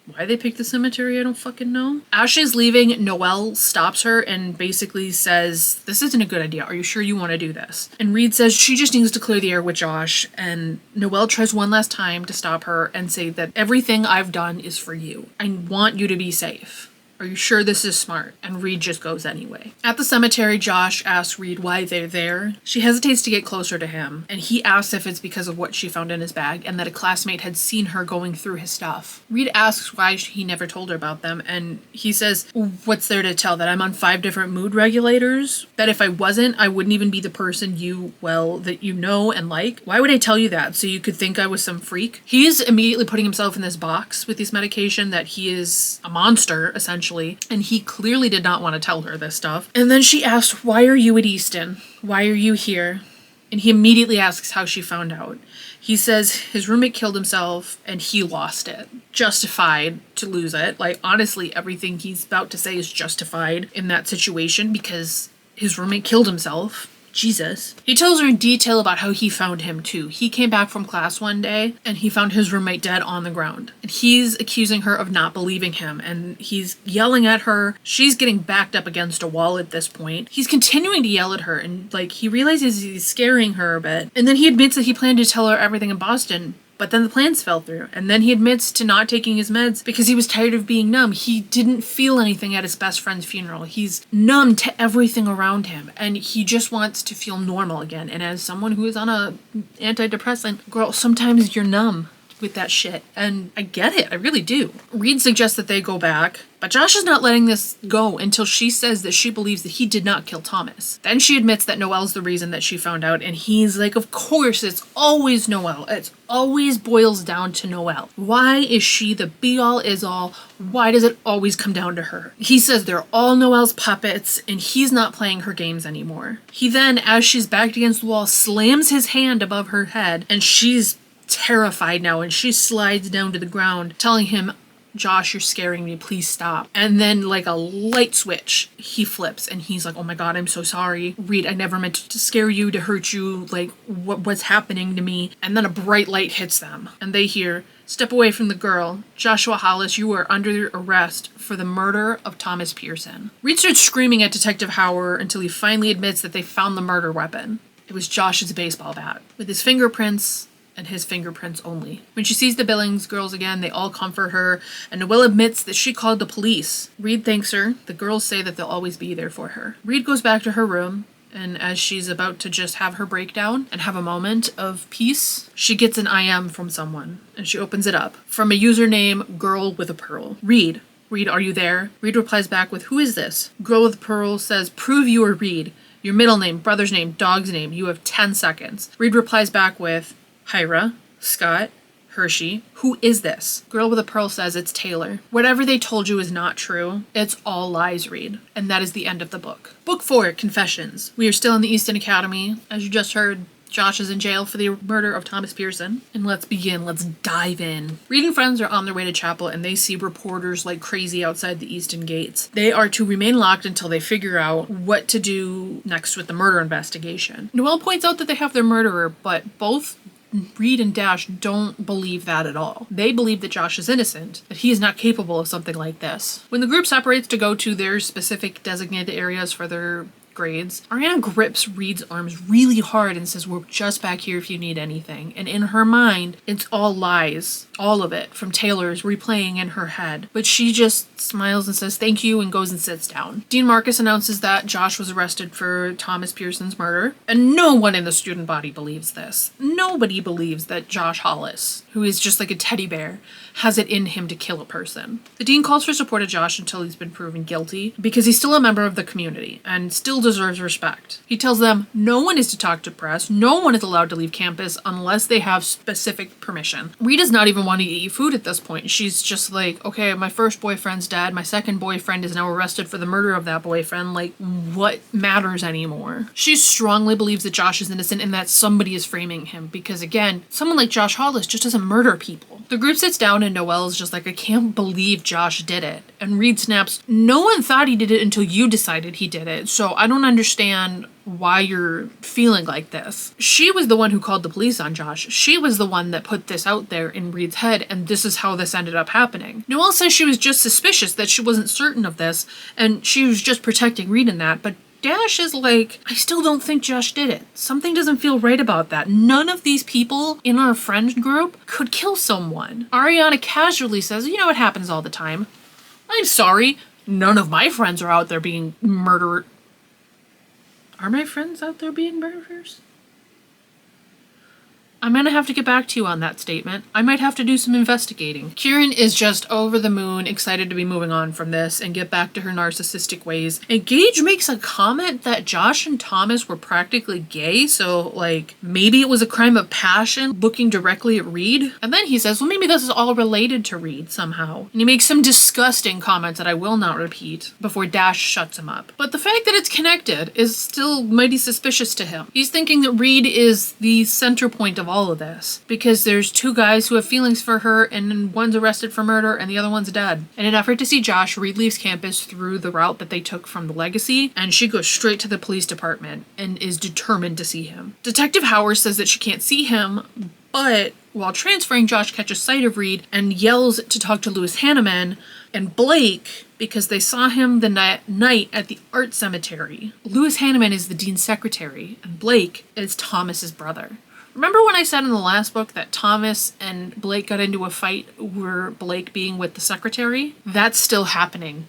Speaker 1: why they picked the cemetery, I don't fucking know. As she's leaving, Noelle stops her and basically says, this isn't a good idea. Are you sure you want to do this? And Reed says she just needs to clear the air with Josh, and Noelle tries one last time to stop her and say that everything I've done is for you. I want you to be safe. Are you sure this is smart? And Reed just goes anyway. At the cemetery, Josh asks Reed why they're there. She hesitates to get closer to him, and he asks if it's because of what she found in his bag and that a classmate had seen her going through his stuff. Reed asks why he never told her about them, and he says, what's there to tell? That I'm on 5 different mood regulators? That if I wasn't, I wouldn't even be the person that you know and like? Why would I tell you that? So you could think I was some freak? He's immediately putting himself in this box with this medication that he is a monster, essentially. And he clearly did not want to tell her this stuff. And then she asked, why are you at Easton? Why are you here? And he immediately asks how she found out. He says his roommate killed himself and he lost it. Justified to lose it. Like, honestly, everything he's about to say is justified in that situation because his roommate killed himself. Jesus. He tells her in detail about how he found him too. He came back from class one day and he found his roommate dead on the ground. And he's accusing her of not believing him and he's yelling at her. She's getting backed up against a wall at this point. He's continuing to yell at her and he realizes he's scaring her a bit. And then he admits that he planned to tell her everything in Boston. But then the plans fell through. And then he admits to not taking his meds because he was tired of being numb. He didn't feel anything at his best friend's funeral. He's numb to everything around him. And he just wants to feel normal again. And as someone who is on a antidepressant, girl, sometimes you're numb with that shit. And I get it. I really do. Reed suggests that they go back. But Josh is not letting this go until she says that she believes that he did not kill Thomas. Then she admits that Noelle's the reason that she found out, and he's like, of course, it's always Noelle. It always boils down to Noelle. Why is she the be-all, is-all? Why does it always come down to her? He says they're all Noelle's puppets, and he's not playing her games anymore. He then, as she's backed against the wall, slams his hand above her head, and she's terrified now, and she slides down to the ground, telling him, Josh, you're scaring me. Please stop. And then like a light switch, he flips and he's like, oh my God, I'm so sorry. Reed, I never meant to scare you, to hurt you. Like what's happening to me? And then a bright light hits them and they hear, step away from the girl. Joshua Hollis, you are under arrest for the murder of Thomas Pearson. Reed starts screaming at Detective Howard until he finally admits that they found the murder weapon. It was Josh's baseball bat with his fingerprints and his fingerprints only. When she sees the Billings girls again, they all comfort her, and Noelle admits that she called the police. Reed thanks her. The girls say that they'll always be there for her. Reed goes back to her room, and as she's about to just have her breakdown and have a moment of peace, she gets an IM from someone, and she opens it up. From a username, Girl with a Pearl. Reed, are you there? Reed replies back with, who is this? Girl with a Pearl says, prove you are Reed. Your middle name, brother's name, dog's name. You have 10 seconds. Reed replies back with, Hyra, Scott, Hershey, who is this? Girl with a Pearl says it's Taylor. Whatever they told you is not true. It's all lies, Reed. And that is the end of the book. Book 4, Confessions. We are still in the Easton Academy. As you just heard, Josh is in jail for the murder of Thomas Pearson. And let's begin. Let's dive in. Reed and friends are on their way to chapel and they see reporters like crazy outside the Easton gates. They are to remain locked until they figure out what to do next with the murder investigation. Noelle points out that they have their murderer, but both Reed and Dash don't believe that at all. They believe that Josh is innocent, that he is not capable of something like this. When the group separates to go to their specific designated areas for their grades, Ariana grips Reed's arms really hard and says, "We're just back here if you need anything." And in her mind, it's all lies. All of it from Taylor's replaying in her head. But she just smiles and says thank you and goes and sits down. Dean Marcus announces that Josh was arrested for Thomas Pearson's murder. And no one in the student body believes this. Nobody believes that Josh Hollis, who is just like a teddy bear, has it in him to kill a person. The dean calls for support of Josh until he's been proven guilty because he's still a member of the community and still deserves respect. He tells them no one is to talk to press, no one is allowed to leave campus unless they have specific permission. Rita's not even wanting to eat food at this point. She's just like, okay, my first boyfriend's dead, my second boyfriend is now arrested for the murder of that boyfriend, like what matters anymore? She strongly believes that Josh is innocent and that somebody is framing him because again, someone like Josh Hollis just doesn't murder people. The group sits down and Noelle is just like, I can't believe Josh did it. And Reed snaps, no one thought he did it until you decided he did it, so I don't understand why you're feeling like this. She was the one who called the police on Josh. She was the one that put this out there in Reed's head, and this is how this ended up happening. Noelle says she was just suspicious, that she wasn't certain of this, and she was just protecting Reed in that, but Dash is like, I still don't think Josh did it. Something doesn't feel right about that. None of these people in our friend group could kill someone. Ariana casually says, you know, it happens all the time. I'm sorry. None of my friends are out there being murdered. Are my friends out there being murderers? I'm gonna have to get back to you on that statement. I might have to do some investigating. Kieran is just over the moon, excited to be moving on from this and get back to her narcissistic ways. And Gage makes a comment that Josh and Thomas were practically gay, so like maybe it was a crime of passion looking directly at Reed. And then he says, well, maybe this is all related to Reed somehow. And he makes some disgusting comments that I will not repeat before Dash shuts him up. But the fact that it's connected is still mighty suspicious to him. He's thinking that Reed is the center point of all of this because there's two guys who have feelings for her and one's arrested for murder and the other one's dead. In an effort to see Josh, Reed leaves campus through the route that they took from the Legacy, and she goes straight to the police department and is determined to see him. Detective Howard says that she can't see him, but while transferring, Josh catches sight of Reed and yells to talk to Lewis Hanneman and Blake because they saw him the night at the art cemetery. Lewis Hanneman is the dean's secretary and Blake is Thomas's brother. Remember when I said in the last book that Thomas and Blake got into a fight where Blake being with the secretary? That's still happening.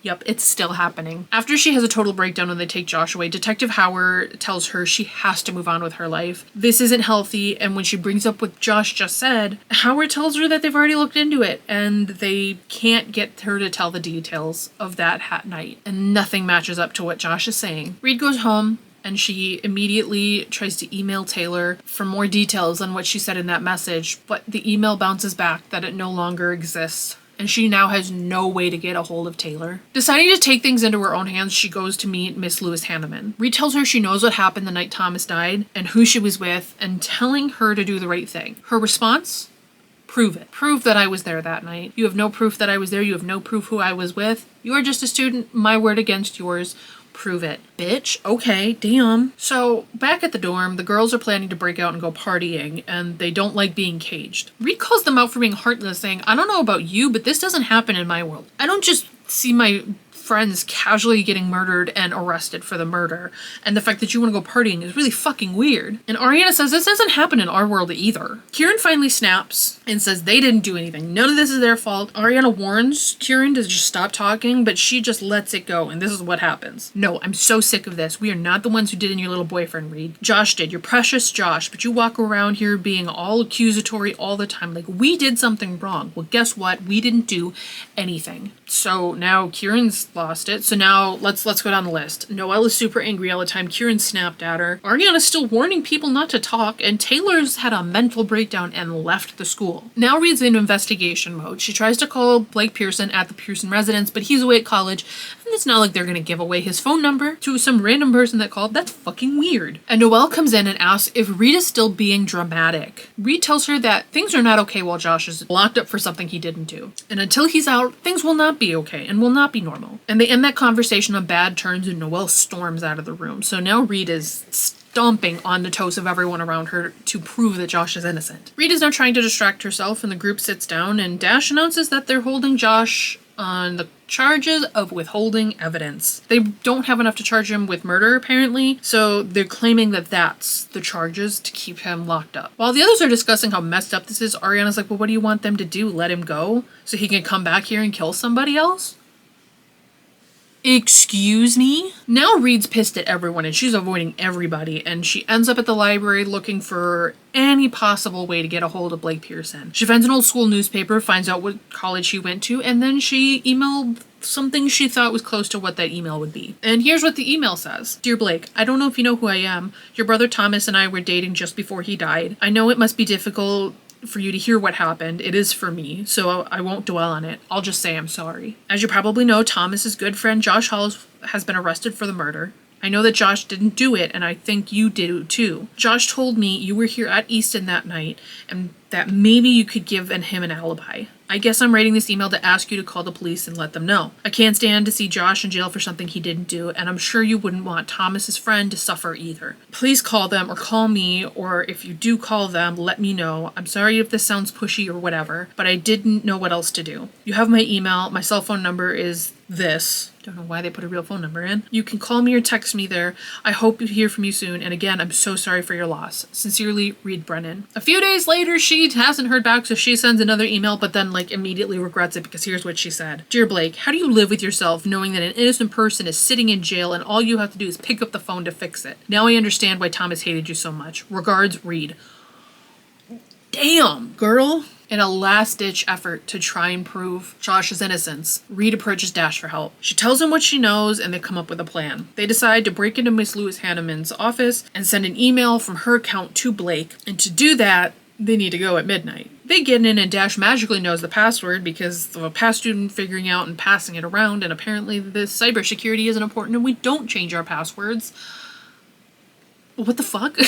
Speaker 1: Yep, it's still happening. After she has a total breakdown when they take Josh away, Detective Howard tells her she has to move on with her life. This isn't healthy, and when she brings up what Josh just said, Howard tells her that they've already looked into it, and they can't get her to tell the details of that night, and nothing matches up to what Josh is saying. Reed goes home, and she immediately tries to email Taylor for more details on what she said in that message, but the email bounces back that it no longer exists, and she now has no way to get a hold of Taylor. Deciding to take things into her own hands, she goes to meet Miss Lewis Hanneman. Reed tells her she knows what happened the night Thomas died and who she was with, and telling her to do the right thing. Her response? Prove it. Prove that I was there that night. You have no proof that I was there. You have no proof who I was with. You are just a student. My word against yours. Prove it. Bitch. Okay, damn. So, back at the dorm, the girls are planning to break out and go partying, and they don't like being caged. Reed calls them out for being heartless, saying, I don't know about you, but this doesn't happen in my world. I don't just see my friends casually getting murdered and arrested for the murder, and the fact that you want to go partying is really fucking weird. And Ariana says this doesn't happen in our world either. Kieran finally snaps and says they didn't do anything. None of this is their fault. Ariana warns Kieran to just stop talking, but she just lets it go, and this is what happens. No, I'm so sick of this. We are not the ones who did in your little boyfriend, Reed. Josh did. Your precious Josh, but you walk around here being all accusatory all the time, like we did something wrong. Well, guess what? We didn't do anything. So now Kieran's lost it. So now let's go down the list. Noelle is super angry all the time. Kieran snapped at her. Ariana's still warning people not to talk, and Taylor's had a mental breakdown and left the school. Now Reed's in investigation mode. She tries to call Blake Pearson at the Pearson residence, but he's away at college, and it's not like they're gonna give away his phone number to some random person that called. That's fucking weird. And Noelle comes in and asks if Reed is still being dramatic. Reed tells her that things are not okay while Josh is locked up for something he didn't do. And until he's out, things will not be okay and will not be normal. And they end that conversation on bad terms, and Noelle storms out of the room. So now Reed is stomping on the toes of everyone around her to prove that Josh is innocent. Reed is now trying to distract herself, and the group sits down, and Dash announces that they're holding Josh on the charges of withholding evidence. They don't have enough to charge him with murder, apparently, so they're claiming that that's the charges to keep him locked up. While the others are discussing how messed up this is, Ariana's like, well, what do you want them to do? Let him go so he can come back here and kill somebody else? Excuse me? Now Reed's pissed at everyone and she's avoiding everybody, and she ends up at the library looking for any possible way to get a hold of Blake Pearson. She finds an old school newspaper, finds out what college he went to, and then she emailed something she thought was close to what that email would be. And here's what the email says. Dear Blake, I don't know if you know who I am. Your brother Thomas and I were dating just before he died. I know it must be difficult for you to hear what happened. It is for me, so I won't dwell on it. I'll just say I'm sorry. As you probably know, Thomas's good friend Josh Halls has been arrested for the murder. I know that Josh didn't do it, and I think you did too. Josh told me you were here at Easton that night, and that maybe you could give him an alibi. I guess I'm writing this email to ask you to call the police and let them know. I can't stand to see Josh in jail for something he didn't do, and I'm sure you wouldn't want Thomas's friend to suffer either. Please call them or call me, or if you do call them, let me know. I'm sorry if this sounds pushy or whatever, but I didn't know what else to do. You have my email. My cell phone number is this. Don't know why they put a real phone number in. You can call me or text me there. I hope to hear from you soon, and again, I'm so sorry for your loss. Sincerely, Reed Brennan. A few days later, she hasn't heard back, so she sends another email, but then immediately regrets it, because here's what she said. Dear Blake, how do you live with yourself knowing that an innocent person is sitting in jail and all you have to do is pick up the phone to fix it? Now I understand why Thomas hated you so much. Regards, Reed. Damn, girl. In a last-ditch effort to try and prove Josh's innocence, Reed approaches Dash for help. She tells him what she knows, and they come up with a plan. They decide to break into Miss Lewis Hanneman's office and send an email from her account to Blake, and to do that, they need to go at midnight. They get in, and Dash magically knows the password because of a past student figuring out and passing it around, and apparently this cybersecurity isn't important and we don't change our passwords. What the fuck?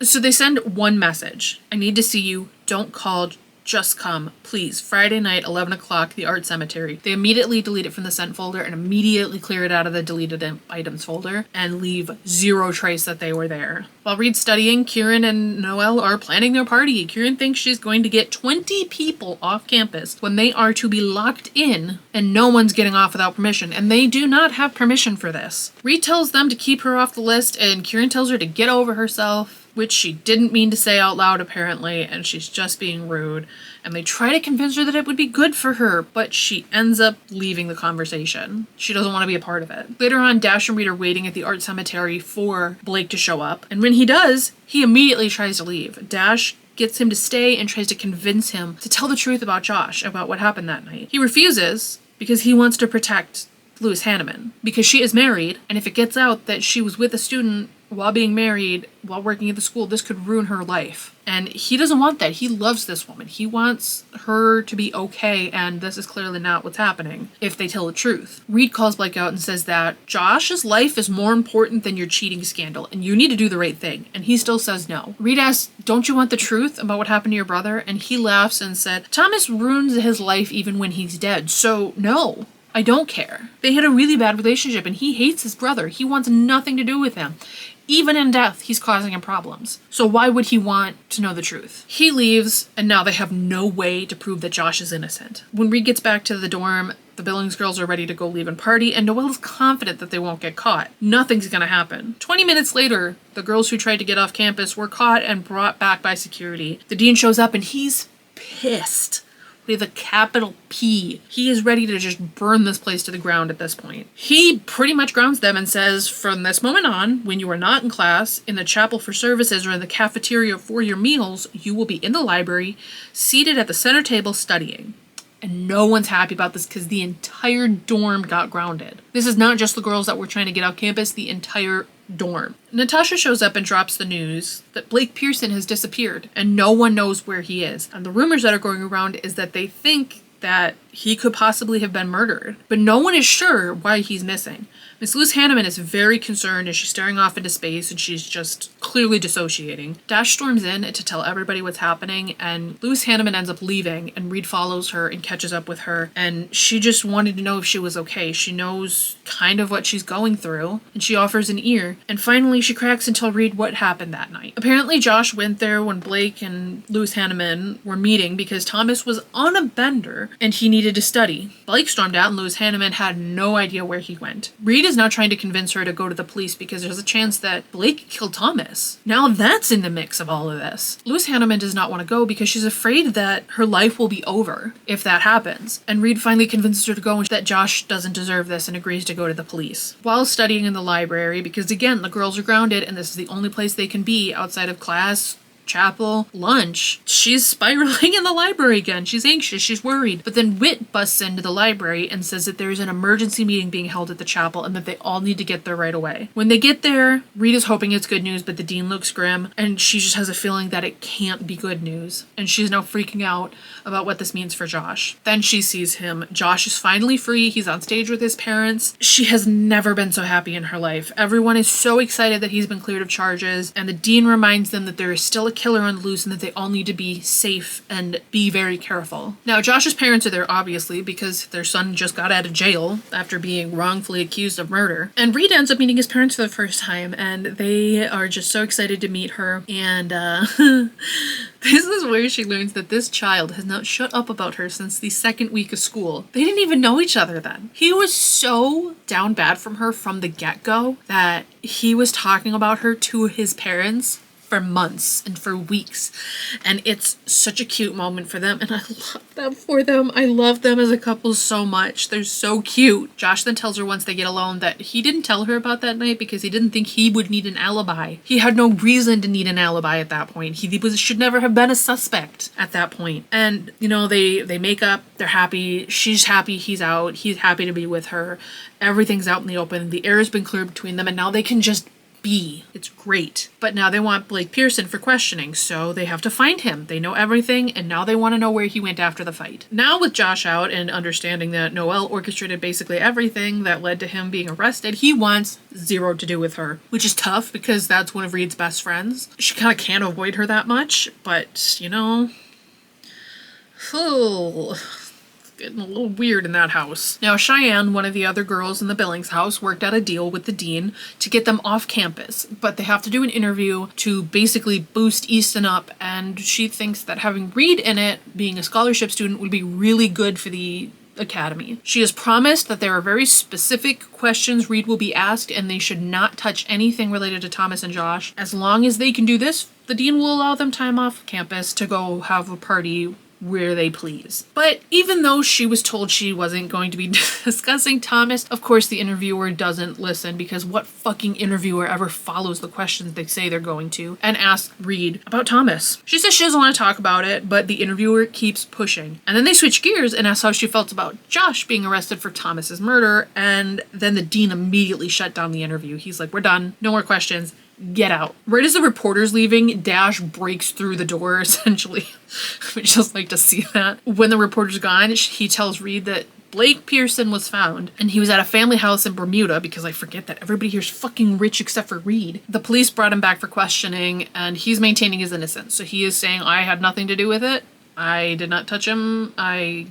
Speaker 1: So they send one message. I need to see you. Don't call. Just come, please. Friday night, 11 o'clock, the art cemetery. They immediately delete it from the sent folder and immediately clear it out of the deleted items folder and leave zero trace that they were there. While Reed's studying, Kieran and Noelle are planning their party. Kieran thinks she's going to get 20 people off campus when they are to be locked in and no one's getting off without permission, and they do not have permission for this. Reed tells them to keep her off the list, and Kieran tells her to get over herself, which she didn't mean to say out loud apparently, and she's just being rude. And they try to convince her that it would be good for her, but she ends up leaving the conversation. She doesn't want to be a part of it. Later on, Dash and Reed are waiting at the art cemetery for Blake to show up, and when he does, he immediately tries to leave. Dash gets him to stay and tries to convince him to tell the truth about Josh, about what happened that night. He refuses because he wants to protect Lewis Hanneman, because she is married, and if it gets out that she was with a student while being married, while working at the school, this could ruin her life. And he doesn't want that. He loves this woman. He wants her to be okay, and this is clearly not what's happening if they tell the truth. Reed calls Blake out and says that Josh's life is more important than your cheating scandal, and you need to do the right thing. And he still says no. Reed asks, don't you want the truth about what happened to your brother? And he laughs and said, Thomas ruins his life even when he's dead, so no. I don't care. They had a really bad relationship and he hates his brother. He wants nothing to do with him. Even in death, he's causing him problems. So why would he want to know the truth? He leaves, and now they have no way to prove that Josh is innocent. When Reed gets back to the dorm, the Billings girls are ready to go leave and party, and Noelle is confident that they won't get caught. Nothing's gonna happen. 20 minutes later, the girls who tried to get off campus were caught and brought back by security. The dean shows up and he's pissed. With a capital P. He is ready to just burn this place to the ground at this point. He pretty much grounds them and says, from this moment on, when you are not in class, in the chapel for services, or in the cafeteria for your meals, you will be in the library, seated at the center table studying. And no one's happy about this because the entire dorm got grounded. This is not just the girls that were trying to get off campus, the entire dorm. Natasha shows up and drops the news that Blake Pearson has disappeared and no one knows where he is. And the rumors that are going around is that they think that he could possibly have been murdered, but no one is sure why he's missing. Miss Luz Hanneman is very concerned as she's staring off into space and she's just clearly dissociating. Dash storms in to tell everybody what's happening, and Luz Hanneman ends up leaving, and Reed follows her and catches up with her, and she just wanted to know if she was okay. She knows kind of what she's going through, and she offers an ear, and finally she cracks and tells Reed what happened that night. Apparently Josh went there when Blake and Luz Hanneman were meeting because Thomas was on a bender and he needed to study. Blake stormed out and Luz Hanneman had no idea where he went. Reed is now trying to convince her to go to the police because there's a chance that Blake killed Thomas. Now that's in the mix of all of this. Luz Hanneman does not want to go because she's afraid that her life will be over if that happens. And Reed finally convinces her to go and that Josh doesn't deserve this and agrees to go to the police. While studying in the library, because again, the girls are grounded and this is the only place they can be outside of class, chapel, lunch, she's spiraling in the library again. She's anxious, she's worried. But then Whit busts into the library and says that there's an emergency meeting being held at the chapel and that they all need to get there right away. When they get there, Reed is hoping it's good news, but the dean looks grim and she just has a feeling that it can't be good news. And she's now freaking out about what this means for Josh. Then she sees him. Josh is finally free. He's on stage with his parents. She has never been so happy in her life. Everyone is so excited that he's been cleared of charges, and the dean reminds them that there is still a killer on the loose and that they all need to be safe and be very careful. Now, Josh's parents are there obviously because their son just got out of jail after being wrongfully accused of murder. And Reed ends up meeting his parents for the first time, and they are just so excited to meet her. And this is where she learns that this child has not shut up about her since the second week of school. They didn't even know each other then. He was so down bad from her from the get-go that he was talking about her to his parents for months and for weeks, and it's such a cute moment for them, and I love that for them. I love them as a couple so much. They're so cute. Josh then tells her once they get alone that he didn't tell her about that night because he didn't think he would need an alibi. He had no reason to need an alibi at that point. He should never have been a suspect at that point. And you know, they make up, they're happy, she's happy he's out, he's happy to be with her, everything's out in the open, the air has been cleared between them, and now they can just be. It's great. But now they want Blake Pearson for questioning, so they have to find him. They know everything, and now they want to know where he went after the fight. Now with Josh out and understanding that Noelle orchestrated basically everything that led to him being arrested, he wants zero to do with her, which is tough because that's one of Reed's best friends. She kind of can't avoid her that much, but you know, getting a little weird in that house. Now, Cheyenne, one of the other girls in the Billings house, worked out a deal with the dean to get them off campus, but they have to do an interview to basically boost Easton up, and she thinks that having Reed in it, being a scholarship student, would be really good for the academy. She has promised that there are very specific questions Reed will be asked, and they should not touch anything related to Thomas and Josh. As long as they can do this, the dean will allow them time off campus to go have a party where they please. But even though she was told she wasn't going to be discussing Thomas, of course the interviewer doesn't listen, because what fucking interviewer ever follows the questions they say they're going to, and asks Reed about Thomas. She says she doesn't want to talk about it, but the interviewer keeps pushing. And then they switch gears and ask how she felt about Josh being arrested for Thomas's murder, and then the dean immediately shut down the interview. He's like, we're done, no more questions. Get out. Right as the reporter's leaving, Dash breaks through the door, essentially. We just like to see that. When the reporter's gone, he tells Reed that Blake Pearson was found, and he was at a family house in Bermuda, because I forget that everybody here's fucking rich except for Reed. The police brought him back for questioning, and he's maintaining his innocence. So he is saying, I had nothing to do with it. I did not touch him. I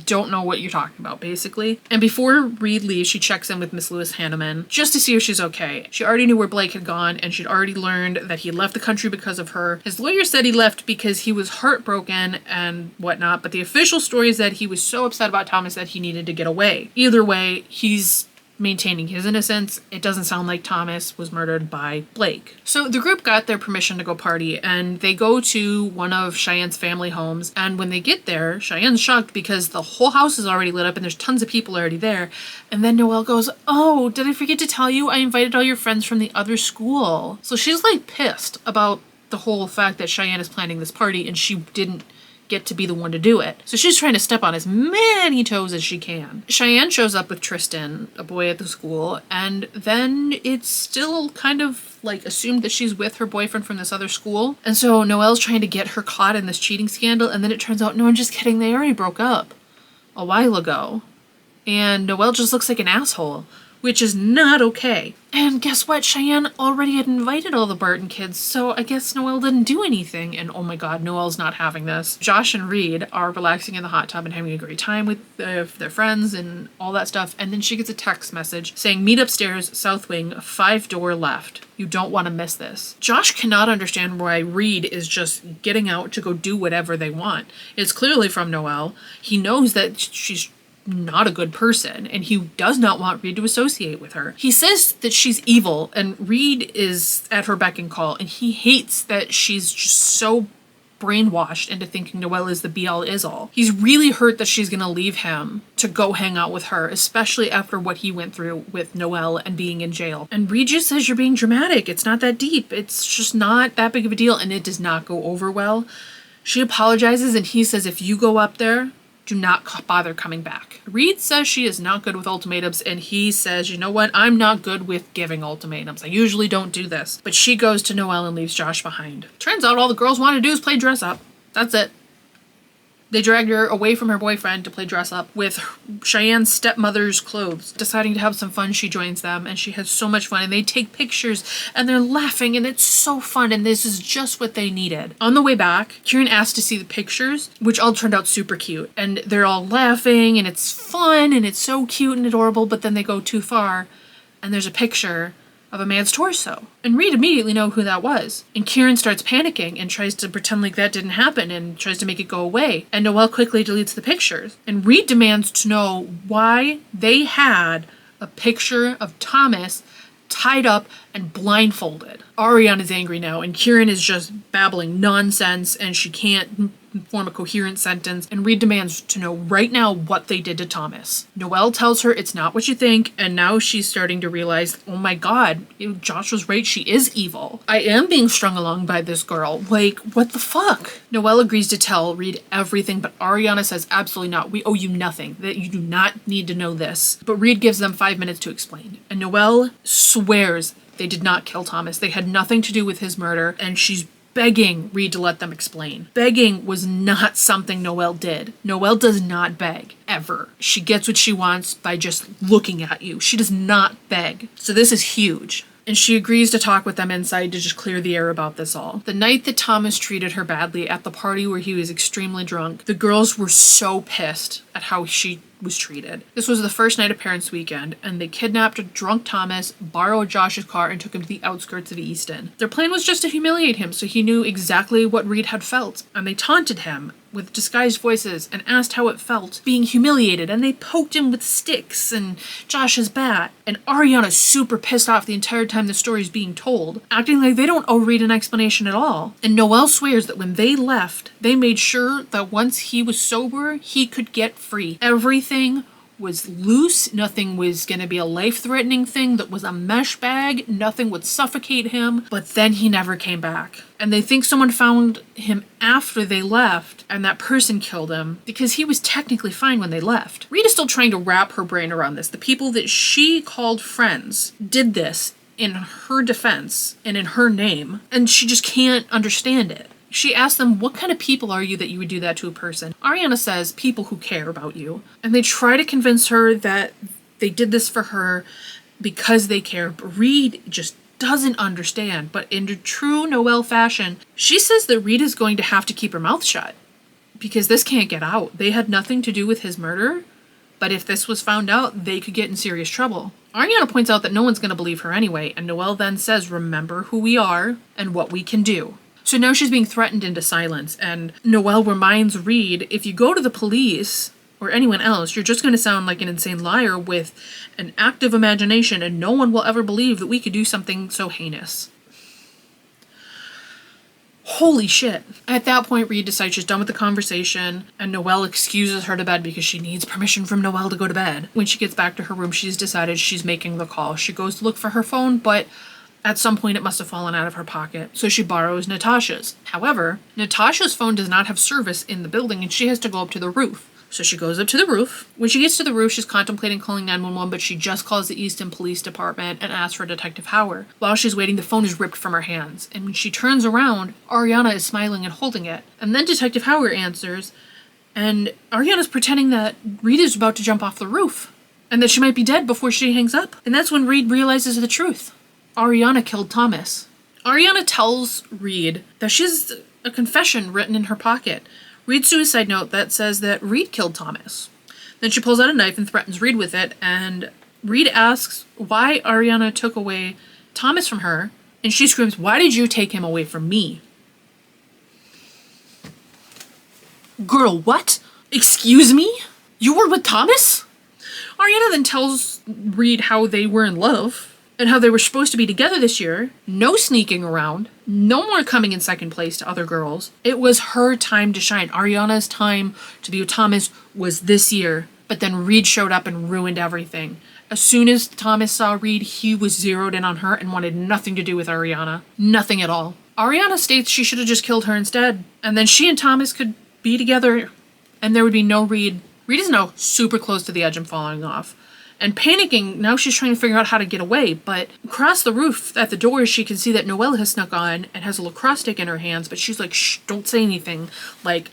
Speaker 1: don't know what you're talking about, basically. And before Reed leaves, she checks in with Miss Luz Hanneman just to see if she's okay. She already knew where Blake had gone, and she'd already learned that he left the country because of her. His lawyer said he left because he was heartbroken and whatnot, but the official story is that he was so upset about Thomas that he needed to get away. Either way, he's maintaining his innocence. It doesn't sound like Thomas was murdered by Blake. So the group got their permission to go party, and they go to one of Cheyenne's family homes, and when they get there, Cheyenne's shocked because the whole house is already lit up and there's tons of people already there. And then Noelle goes, oh, did I forget to tell you? I invited all your friends from the other school. So she's like pissed about the whole fact that Cheyenne is planning this party and she didn't get to be the one to do it. So she's trying to step on as many toes as she can. Cheyenne shows up with Tristan, a boy at the school, and then it's still kind of like assumed that she's with her boyfriend from this other school. And so Noelle's trying to get her caught in this cheating scandal, and then it turns out, no, I'm just kidding, they already broke up a while ago. And Noelle just looks like an asshole. which is not okay. And guess what? Cheyenne already had invited all the Barton kids, so I guess Noelle didn't do anything. And oh my god, Noelle's not having this. Josh and Reed are relaxing in the hot tub and having a great time with their friends and all that stuff. And then she gets a text message saying, meet upstairs, South Wing, 5-door left. You don't want to miss this. Josh cannot understand why Reed is just getting out to go do whatever they want. It's clearly from Noelle. He knows that she's not a good person, and he does not want Reed to associate with her. He says that she's evil, and Reed is at her beck and call, and he hates that she's just so brainwashed into thinking Noelle is the be-all is-all. He's really hurt that she's gonna leave him to go hang out with her, especially after what he went through with Noelle and being in jail. And Reed just says, you're being dramatic. It's not that deep. It's just not that big of a deal, and it does not go over well. She apologizes, and he says, if you go up there, do not bother coming back. Reed says she is not good with ultimatums, and he says, you know what, I'm not good with giving ultimatums. I usually don't do this. But she goes to Noelle and leaves Josh behind. Turns out all the girls want to do is play dress up. That's it. They dragged her away from her boyfriend to play dress up with Cheyenne's stepmother's clothes. Deciding to have some fun, she joins them, and she has so much fun, and they take pictures, and they're laughing, and it's so fun, and this is just what they needed. On the way back, Kieran asked to see the pictures, which all turned out super cute, and they're all laughing, and it's fun, and it's so cute and adorable, but then they go too far, and there's a picture of a man's torso. And Reed immediately knows who that was. And Kieran starts panicking and tries to pretend like that didn't happen and tries to make it go away. And Noelle quickly deletes the pictures. And Reed demands to know why they had a picture of Thomas tied up and blindfolded. Ariane is angry now, and Kieran is just babbling nonsense, and she can't form a coherent sentence, and Reed demands to know right now what they did to Thomas. Noelle tells her it's not what you think, and now she's starting to realize, oh my god, Josh was right, she is evil. I am being strung along by this girl. Like, what the fuck? Noelle agrees to tell Reed everything, but Ariana says absolutely not. We owe you nothing, that you do not need to know this. But Reed gives them 5 minutes to explain, and Noelle swears they did not kill Thomas. They had nothing to do with his murder, and she's begging Reed to let them explain. Begging was not something Noelle did. Noelle does not beg, ever. She gets what she wants by just looking at you. She does not beg. So this is huge. And she agrees to talk with them inside to just clear the air about this all. The night that Thomas treated her badly at the party where he was extremely drunk, the girls were so pissed at how she was treated. This was the first night of Parents' Weekend, and they kidnapped a drunk Thomas, borrowed Josh's car, and took him to the outskirts of Easton. Their plan was just to humiliate him so he knew exactly what Reed had felt, and they taunted him with disguised voices and asked how it felt being humiliated, and they poked him with sticks and Josh's bat. And Ariana's super pissed off the entire time the story's being told, acting like they don't owe Reed an explanation at all. And Noelle swears that when they left, they made sure that once he was sober, he could get free. Everything was loose. Nothing was going to be a life-threatening thing that was a mesh bag. Nothing would suffocate him. But then he never came back. And they think someone found him after they left, and that person killed him because he was technically fine when they left. Rita's still trying to wrap her brain around this. The people that she called friends did this in her defense and in her name, and she just can't understand it. She asks them, what kind of people are you that you would do that to a person? Ariana says, people who care about you. And they try to convince her that they did this for her because they care. But Reed just doesn't understand. But in true Noelle fashion, she says that Reed is going to have to keep her mouth shut because this can't get out. They had nothing to do with his murder, but if this was found out, they could get in serious trouble. Ariana points out that no one's going to believe her anyway, and Noelle then says, remember who we are and what we can do. So now she's being threatened into silence, and Noelle reminds Reed, if you go to the police or anyone else, you're just going to sound like an insane liar with an active imagination, and no one will ever believe that we could do something so heinous. Holy shit. At that point, Reed decides she's done with the conversation, and Noelle excuses her to bed because she needs permission from Noelle to go to bed. When she gets back to her room, she's decided she's making the call. She goes to look for her phone, but at some point, it must have fallen out of her pocket, so she borrows Natasha's. However, Natasha's phone does not have service in the building, and she has to go up to the roof. So she goes up to the roof. When she gets to the roof, she's contemplating calling 911, but she just calls the Easton Police Department and asks for Detective Hauer. While she's waiting, the phone is ripped from her hands, and when she turns around, Ariana is smiling and holding it. And then Detective Hauer answers, and Ariana's pretending that Rita's about to jump off the roof. and that she might be dead before she hangs up. And that's when Reed realizes the truth. Ariana killed Thomas. Ariana tells Reed that she has a confession written in her pocket. Reed's suicide note that says that Reed killed Thomas. Then she pulls out a knife and threatens Reed with it, and Reed asks why Ariana took away Thomas from her, and she screams, "Why did you take him away from me?" Girl, what? Excuse me? You were with Thomas? Ariana then tells Reed how they were in love, and how they were supposed to be together this year. No sneaking around. No more coming in second place to other girls. It was her time to shine. Ariana's time to be with Thomas was this year. But then Reed showed up and ruined everything. As soon as Thomas saw Reed, he was zeroed in on her and wanted nothing to do with Ariana. Nothing at all. Ariana states she should have just killed her instead. And then she and Thomas could be together and there would be no Reed. Reed is now super close to the edge and falling off. And panicking, now she's trying to figure out how to get away, but across the roof at the door she can see that Noelle has snuck on and has a lacrosse stick in her hands, but she's like, shh, don't say anything. Like,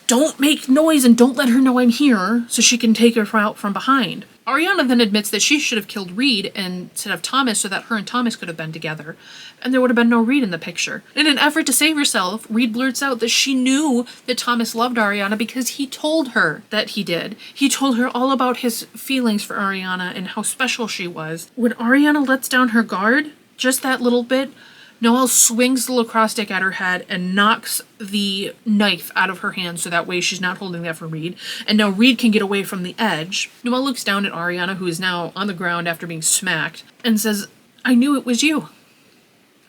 Speaker 1: don't make noise and don't let her know I'm here so she can take her out from behind. Ariana then admits that she should have killed Reed instead of Thomas so that her and Thomas could have been together, and there would have been no Reed in the picture. In an effort to save herself, Reed blurts out that she knew that Thomas loved Ariana because he told her that he did. He told her all about his feelings for Ariana and how special she was. When Ariana lets down her guard, just that little bit, Noelle swings the lacrosse stick at her head and knocks the knife out of her hand so that way she's not holding that for Reed. And now Reed can get away from the edge. Noelle looks down at Ariana, who is now on the ground after being smacked, and says, "I knew it was you.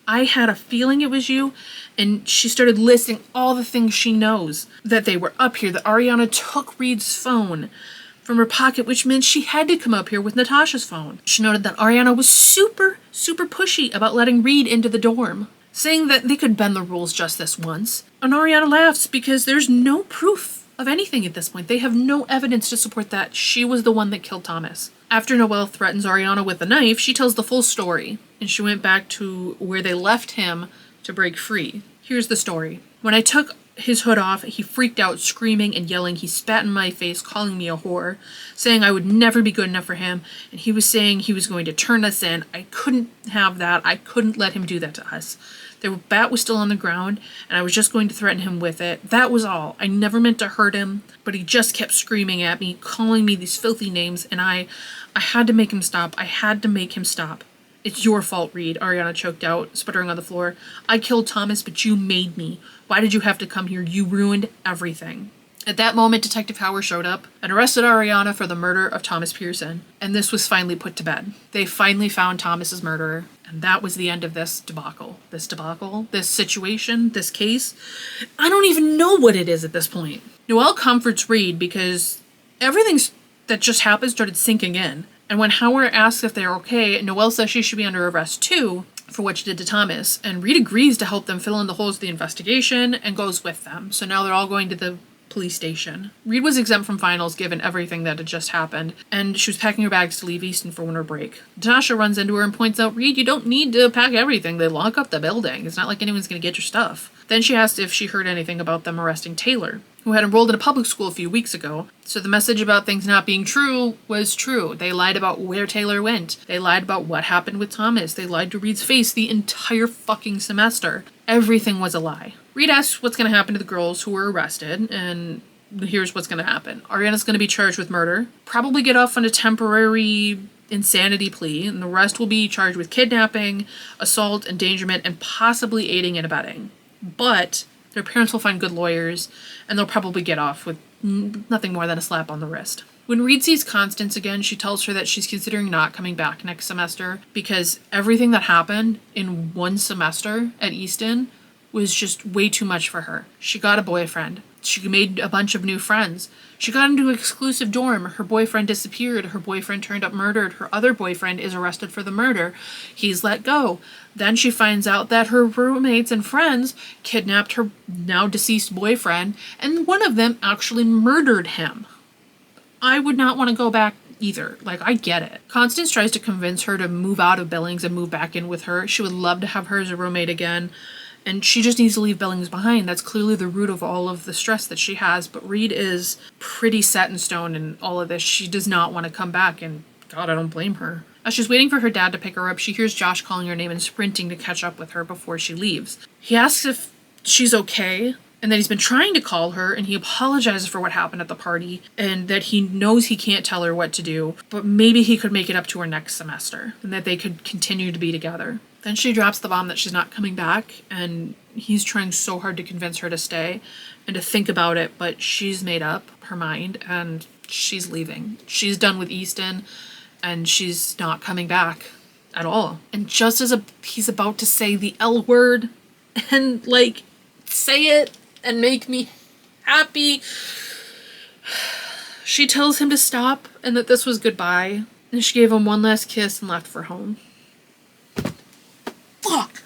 Speaker 1: I had a feeling it was you." And she started listing all the things she knows. That they were up here, that Ariana took Reed's phone from her pocket, which meant she had to come up here with Natasha's phone. She noted that Ariana was super pushy about letting Reed into the dorm, saying that they could bend the rules just this once. And Ariana laughs because there's no proof of anything at this point. They have no evidence to support that she was the one that killed Thomas. After Noelle threatens Ariana with a knife, she tells the full story, and she went back to where they left him to break free. Here's the story. "When I took his hood off, he freaked out, screaming and yelling. He spat in my face, calling me a whore, saying I would never be good enough for him, and he was saying he was going to turn us in. I couldn't have that. I couldn't let him do that to us. The bat was still on the ground, and I was just going to threaten him with it. That was all. I never meant to hurt him, but he just kept screaming at me, calling me these filthy names, and I had to make him stop. I had to make him stop. It's your fault, Reed," Ariana choked out, sputtering on the floor. "I killed Thomas, but you made me. Why did you have to come here? You ruined everything." At that moment, Detective Howard showed up and arrested Ariana for the murder of Thomas Pearson, and this was finally put to bed. They finally found Thomas's murderer, and that was the end of this debacle. This situation, this case. I don't even know what it is at this point. Noelle comforts Reed because everything that just happened started sinking in. And when Howard asks if they're okay, Noelle says she should be under arrest too for what she did to Thomas. And Reed agrees to help them fill in the holes of the investigation and goes with them. So now they're all going to the police station. Reed was exempt from finals given everything that had just happened, and she was packing her bags to leave Easton for winter break. Natasha runs into her and points out, "Reed, you don't need to pack everything. They lock up the building. It's not like anyone's going to get your stuff." Then she asked if she heard anything about them arresting Taylor, who had enrolled in a public school a few weeks ago. So the message about things not being true was true. They lied about where Taylor went. They lied about what happened with Thomas. They lied to Reed's face the entire fucking semester. Everything was a lie. Reed asks what's going to happen to the girls who were arrested, and here's what's going to happen. Ariana's going to be charged with murder, probably get off on a temporary insanity plea, and the rest will be charged with kidnapping, assault, endangerment, and possibly aiding and abetting. But their parents will find good lawyers, and they'll probably get off with nothing more than a slap on the wrist. When Reed sees Constance again, she tells her that she's considering not coming back next semester because everything that happened in one semester at Easton was just way too much for her. She got a boyfriend. She made a bunch of new friends. She got into an exclusive dorm. Her boyfriend disappeared. Her boyfriend turned up murdered. Her other boyfriend is arrested for the murder. He's let go. Then she finds out that her roommates and friends kidnapped her now deceased boyfriend, and one of them actually murdered him. I would not want to go back either. Like, I get it. Constance tries to convince her to move out of Billings and move back in with her. She would love to have her as a roommate again. And she just needs to leave Billings behind. That's clearly the root of all of the stress that she has. But Reed is pretty set in stone in all of this. She does not want to come back, and God, I don't blame her. As she's waiting for her dad to pick her up, she hears Josh calling her name and sprinting to catch up with her before she leaves. He asks if she's okay, and that he's been trying to call her, and he apologizes for what happened at the party, and that he knows he can't tell her what to do, but maybe he could make it up to her next semester, and that they could continue to be together. Then she drops the bomb that she's not coming back, and he's trying so hard to convince her to stay and to think about it, but she's made up her mind, and she's leaving. She's done with Easton, and she's not coming back at all. And just as he's about to say the L word, and, like, say it and make me happy, she tells him to stop and that this was goodbye, and she gave him one last kiss and left for home. Fuck!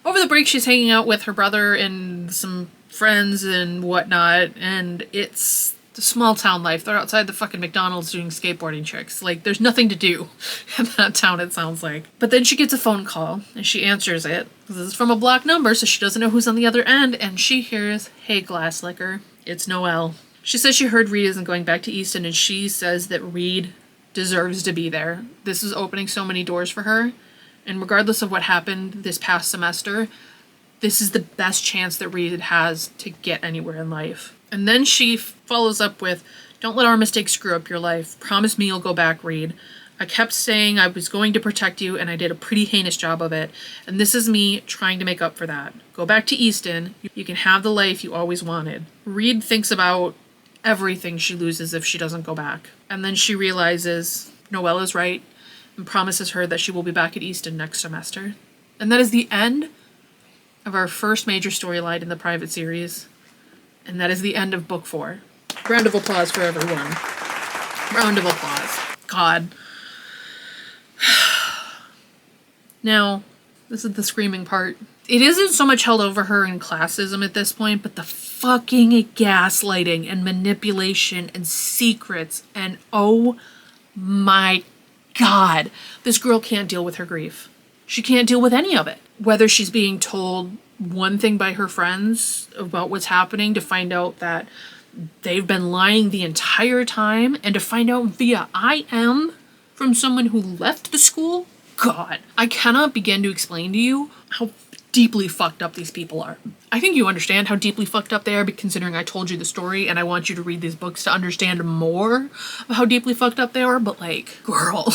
Speaker 1: Over the break, she's hanging out with her brother and some friends and whatnot, and it's the small town life. They're outside the fucking McDonald's doing skateboarding tricks. Like, there's nothing to do in that town, it sounds like. But then she gets a phone call, and she answers it. This is from a blocked number, so she doesn't know who's on the other end, and she hears, "Hey, Glass Licker, it's Noelle." She says she heard Reed isn't going back to Easton, and she says that Reed deserves to be there. This is opening so many doors for her, and regardless of what happened this past semester, this is the best chance that Reed has to get anywhere in life. And then she follows up with, "Don't let our mistakes screw up your life. Promise me you'll go back, Reed. I kept saying I was going to protect you, and I did a pretty heinous job of it. And this is me trying to make up for that. Go back to Easton. You can have the life you always wanted." Reed thinks about everything she loses if she doesn't go back. And then she realizes Noelle is right and promises her that she will be back at Easton next semester. And that is the end of our first major storyline in the private series. And that is the end of book 4. Round of applause for everyone. Round of applause. God. Now, this is the screaming part. It isn't so much held over her in classism at this point, but the fucking gaslighting and manipulation and secrets, and oh my God, this girl can't deal with her grief. She can't deal with any of it. Whether she's being told one thing by her friends about what's happening, to find out that they've been lying the entire time, and to find out via IM from someone who left the school. God, I cannot begin to explain to you how deeply fucked up these people are. I think you understand how deeply fucked up they are, considering I told you the story, and I want you to read these books to understand more of how deeply fucked up they are, but like, girl.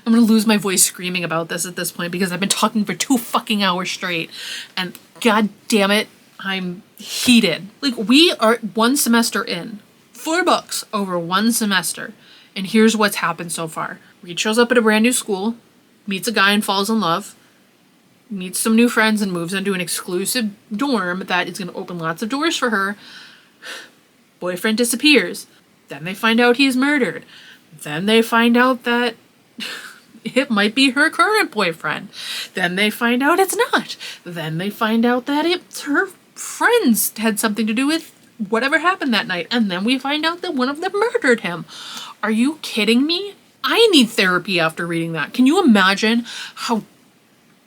Speaker 1: I'm gonna lose my voice screaming about this at this point because I've been talking for 2 fucking hours straight, and god damn it, I'm heated. Like, we are 1 semester in. 4 books over 1 semester, and here's what's happened so far. Reed shows up at a brand new school, meets a guy and falls in love, meets some new friends and moves into an exclusive dorm that is going to open lots of doors for her. Boyfriend disappears. Then they find out he's murdered. Then they find out that it might be her current boyfriend. Then they find out it's not. Then they find out that it's her friends had something to do with whatever happened that night. And then we find out that one of them murdered him. Are you kidding me? I need therapy after reading that. Can you imagine how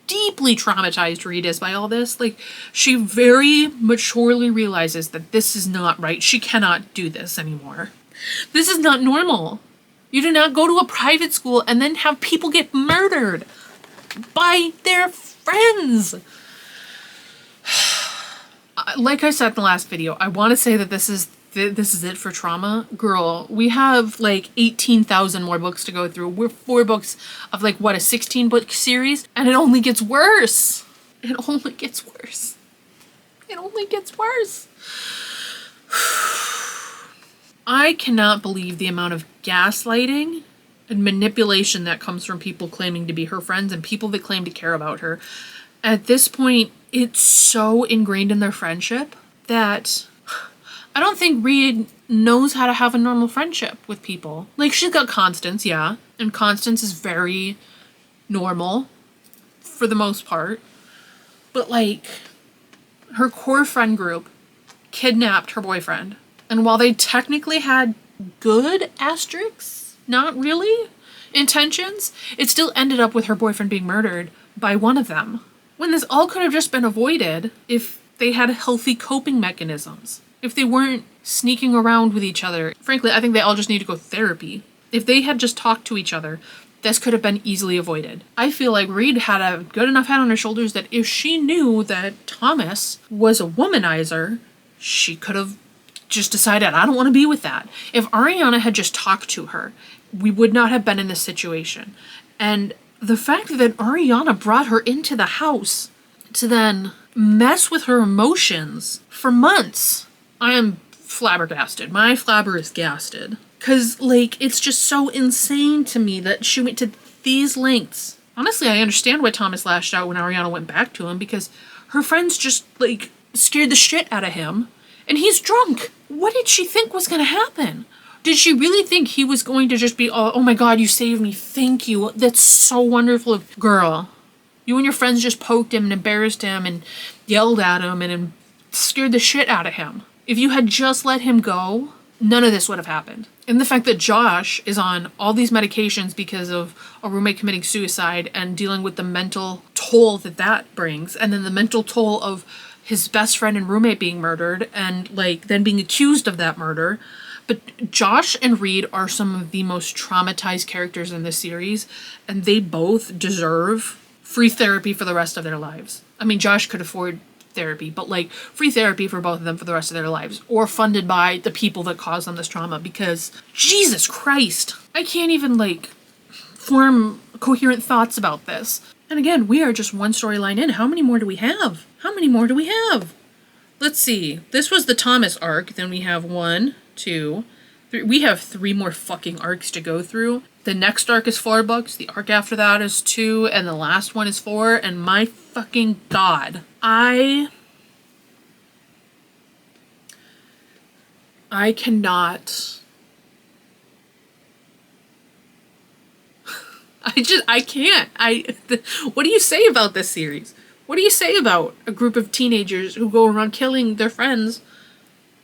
Speaker 1: deeply traumatized Reed is by all this? Like, she very maturely realizes that this is not right. She cannot do this anymore. This is not normal. You do not go to a private school and then have people get murdered by their friends. Like I said in the last video, I want to say that this is it for trauma. Girl, we have like 18,000 more books to go through. We're 4 books of like, what, a 16-book series? And it only gets worse. It only gets worse. It only gets worse. I cannot believe the amount of gaslighting and manipulation that comes from people claiming to be her friends and people that claim to care about her. At this point, it's so ingrained in their friendship that I don't think Reed knows how to have a normal friendship with people. Like, she's got Constance, yeah, and Constance is very normal for the most part. But, like, her core friend group kidnapped her boyfriend. And while they technically had good asterisks, not really, intentions, it still ended up with her boyfriend being murdered by one of them. when this all could have just been avoided if they had healthy coping mechanisms. If they weren't sneaking around with each other. Frankly, I think they all just need to go therapy. If they had just talked to each other, this could have been easily avoided. I feel like Reed had a good enough head on her shoulders that if she knew that Thomas was a womanizer, she could have just decided, I don't want to be with that. If Ariana had just talked to her, we would not have been in this situation. And the fact that Ariana brought her into the house to then mess with her emotions for months, I am flabbergasted. My flabber is gasted. Because, like, it's just so insane to me that she went to these lengths. Honestly, I understand why Thomas lashed out when Ariana went back to him, because her friends just, like, scared the shit out of him. And he's drunk. What did she think was going to happen? Did she really think he was going to just be, oh my God, you saved me, thank you. That's so wonderful. Girl, you and your friends just poked him and embarrassed him and yelled at him and scared the shit out of him. If you had just let him go, none of this would have happened. And the fact that Josh is on all these medications because of a roommate committing suicide and dealing with the mental toll that brings, and then the mental toll of his best friend and roommate being murdered and, like, then being accused of that murder. But Josh and Reed are some of the most traumatized characters in this series, and they both deserve free therapy for the rest of their lives. I mean, Josh could afford therapy, but, like, free therapy for both of them for the rest of their lives, or funded by the people that caused them this trauma, because Jesus Christ, I can't even, like, form coherent thoughts about this. And again, we are just one storyline in. How many more do we have? How many more do we have? Let's see. This was the Thomas arc. Then we have 1, 2, 3. We have 3 more fucking arcs to go through. The next arc is 4 books. The arc after that is 2. And the last one is 4. And my fucking God. I cannot. I can't. What do you say about this series? What do you say about a group of teenagers who go around killing their friends'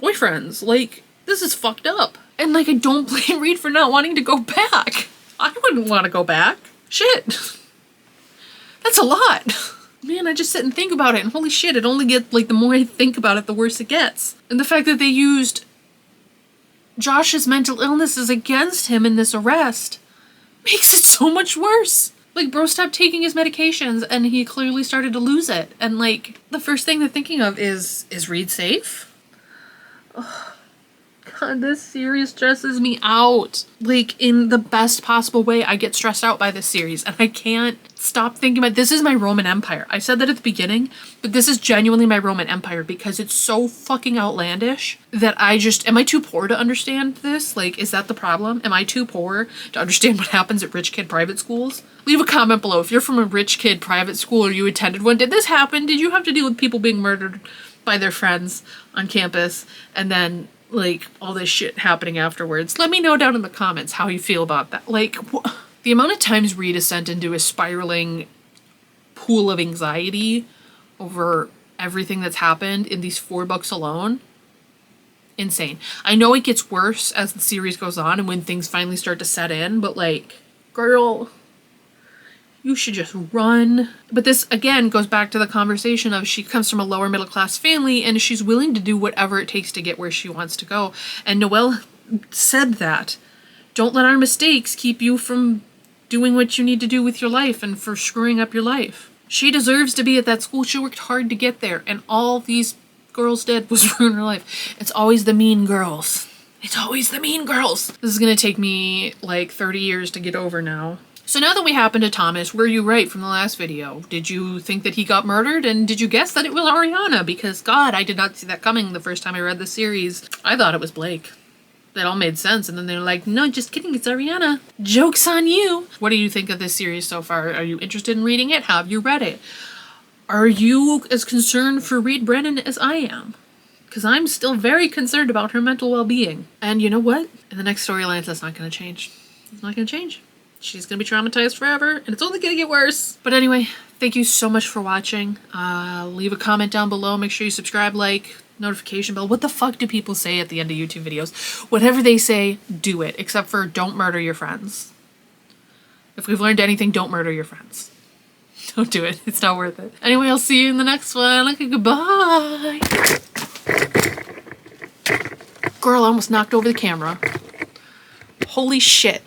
Speaker 1: boyfriends? Like, this is fucked up. And, like, I don't blame Reed for not wanting to go back. I wouldn't want to go back. Shit. That's a lot. Man, I just sit and think about it, and holy shit, it only gets, like, the more I think about it, the worse it gets. And the fact that they used Josh's mental illnesses against him in this arrest makes it so much worse. Like, bro stopped taking his medications, and he clearly started to lose it. And, like, the first thing they're thinking of is Reed safe? Ugh. God, this series stresses me out. Like, in the best possible way, I get stressed out by this series, and I can't stop thinking about this is my Roman Empire. I said that at the beginning, but this is genuinely my Roman Empire because it's so fucking outlandish that am I too poor to understand this? Like, is that the problem? Am I too poor to understand what happens at rich kid private schools? Leave a comment below. If you're from a rich kid private school or you attended one, did this happen? Did you have to deal with people being murdered by their friends on campus and then, like, all this shit happening afterwards? Let me know down in the comments how you feel about that. Like, the amount of times Reed is sent into a spiraling pool of anxiety over everything that's happened in these 4 books alone, insane. I know it gets worse as the series goes on and when things finally start to set in, but, like, girl, you should just run. But this, again, goes back to the conversation of she comes from a lower middle class family and she's willing to do whatever it takes to get where she wants to go. And Noelle said that. Don't let our mistakes keep you from doing what you need to do with your life and for screwing up your life. She deserves to be at that school. She worked hard to get there. And all these girls did was ruin her life. It's always the mean girls. It's always the mean girls. This is going to take me like 30 years to get over now. So now that we happened to Thomas, were you right from the last video? Did you think that he got murdered? And did you guess that it was Ariana? Because, God, I did not see that coming the first time I read the series. I thought it was Blake. That all made sense. And then they're like, no, just kidding, it's Ariana. Joke's on you. What do you think of this series so far? Are you interested in reading it? Have you read it? Are you as concerned for Reed Brennan as I am? Because I'm still very concerned about her mental well-being. And you know what? In the next storylines, that's not going to change. It's not going to change. She's going to be traumatized forever, and it's only going to get worse. But anyway, thank you so much for watching. Leave a comment down below. Make sure you subscribe, like, notification bell. What the fuck do people say at the end of YouTube videos? Whatever they say, do it. Except for don't murder your friends. If we've learned anything, don't murder your friends. Don't do it. It's not worth it. Anyway, I'll see you in the next one. Okay, goodbye. Girl, I almost knocked over the camera. Holy shit.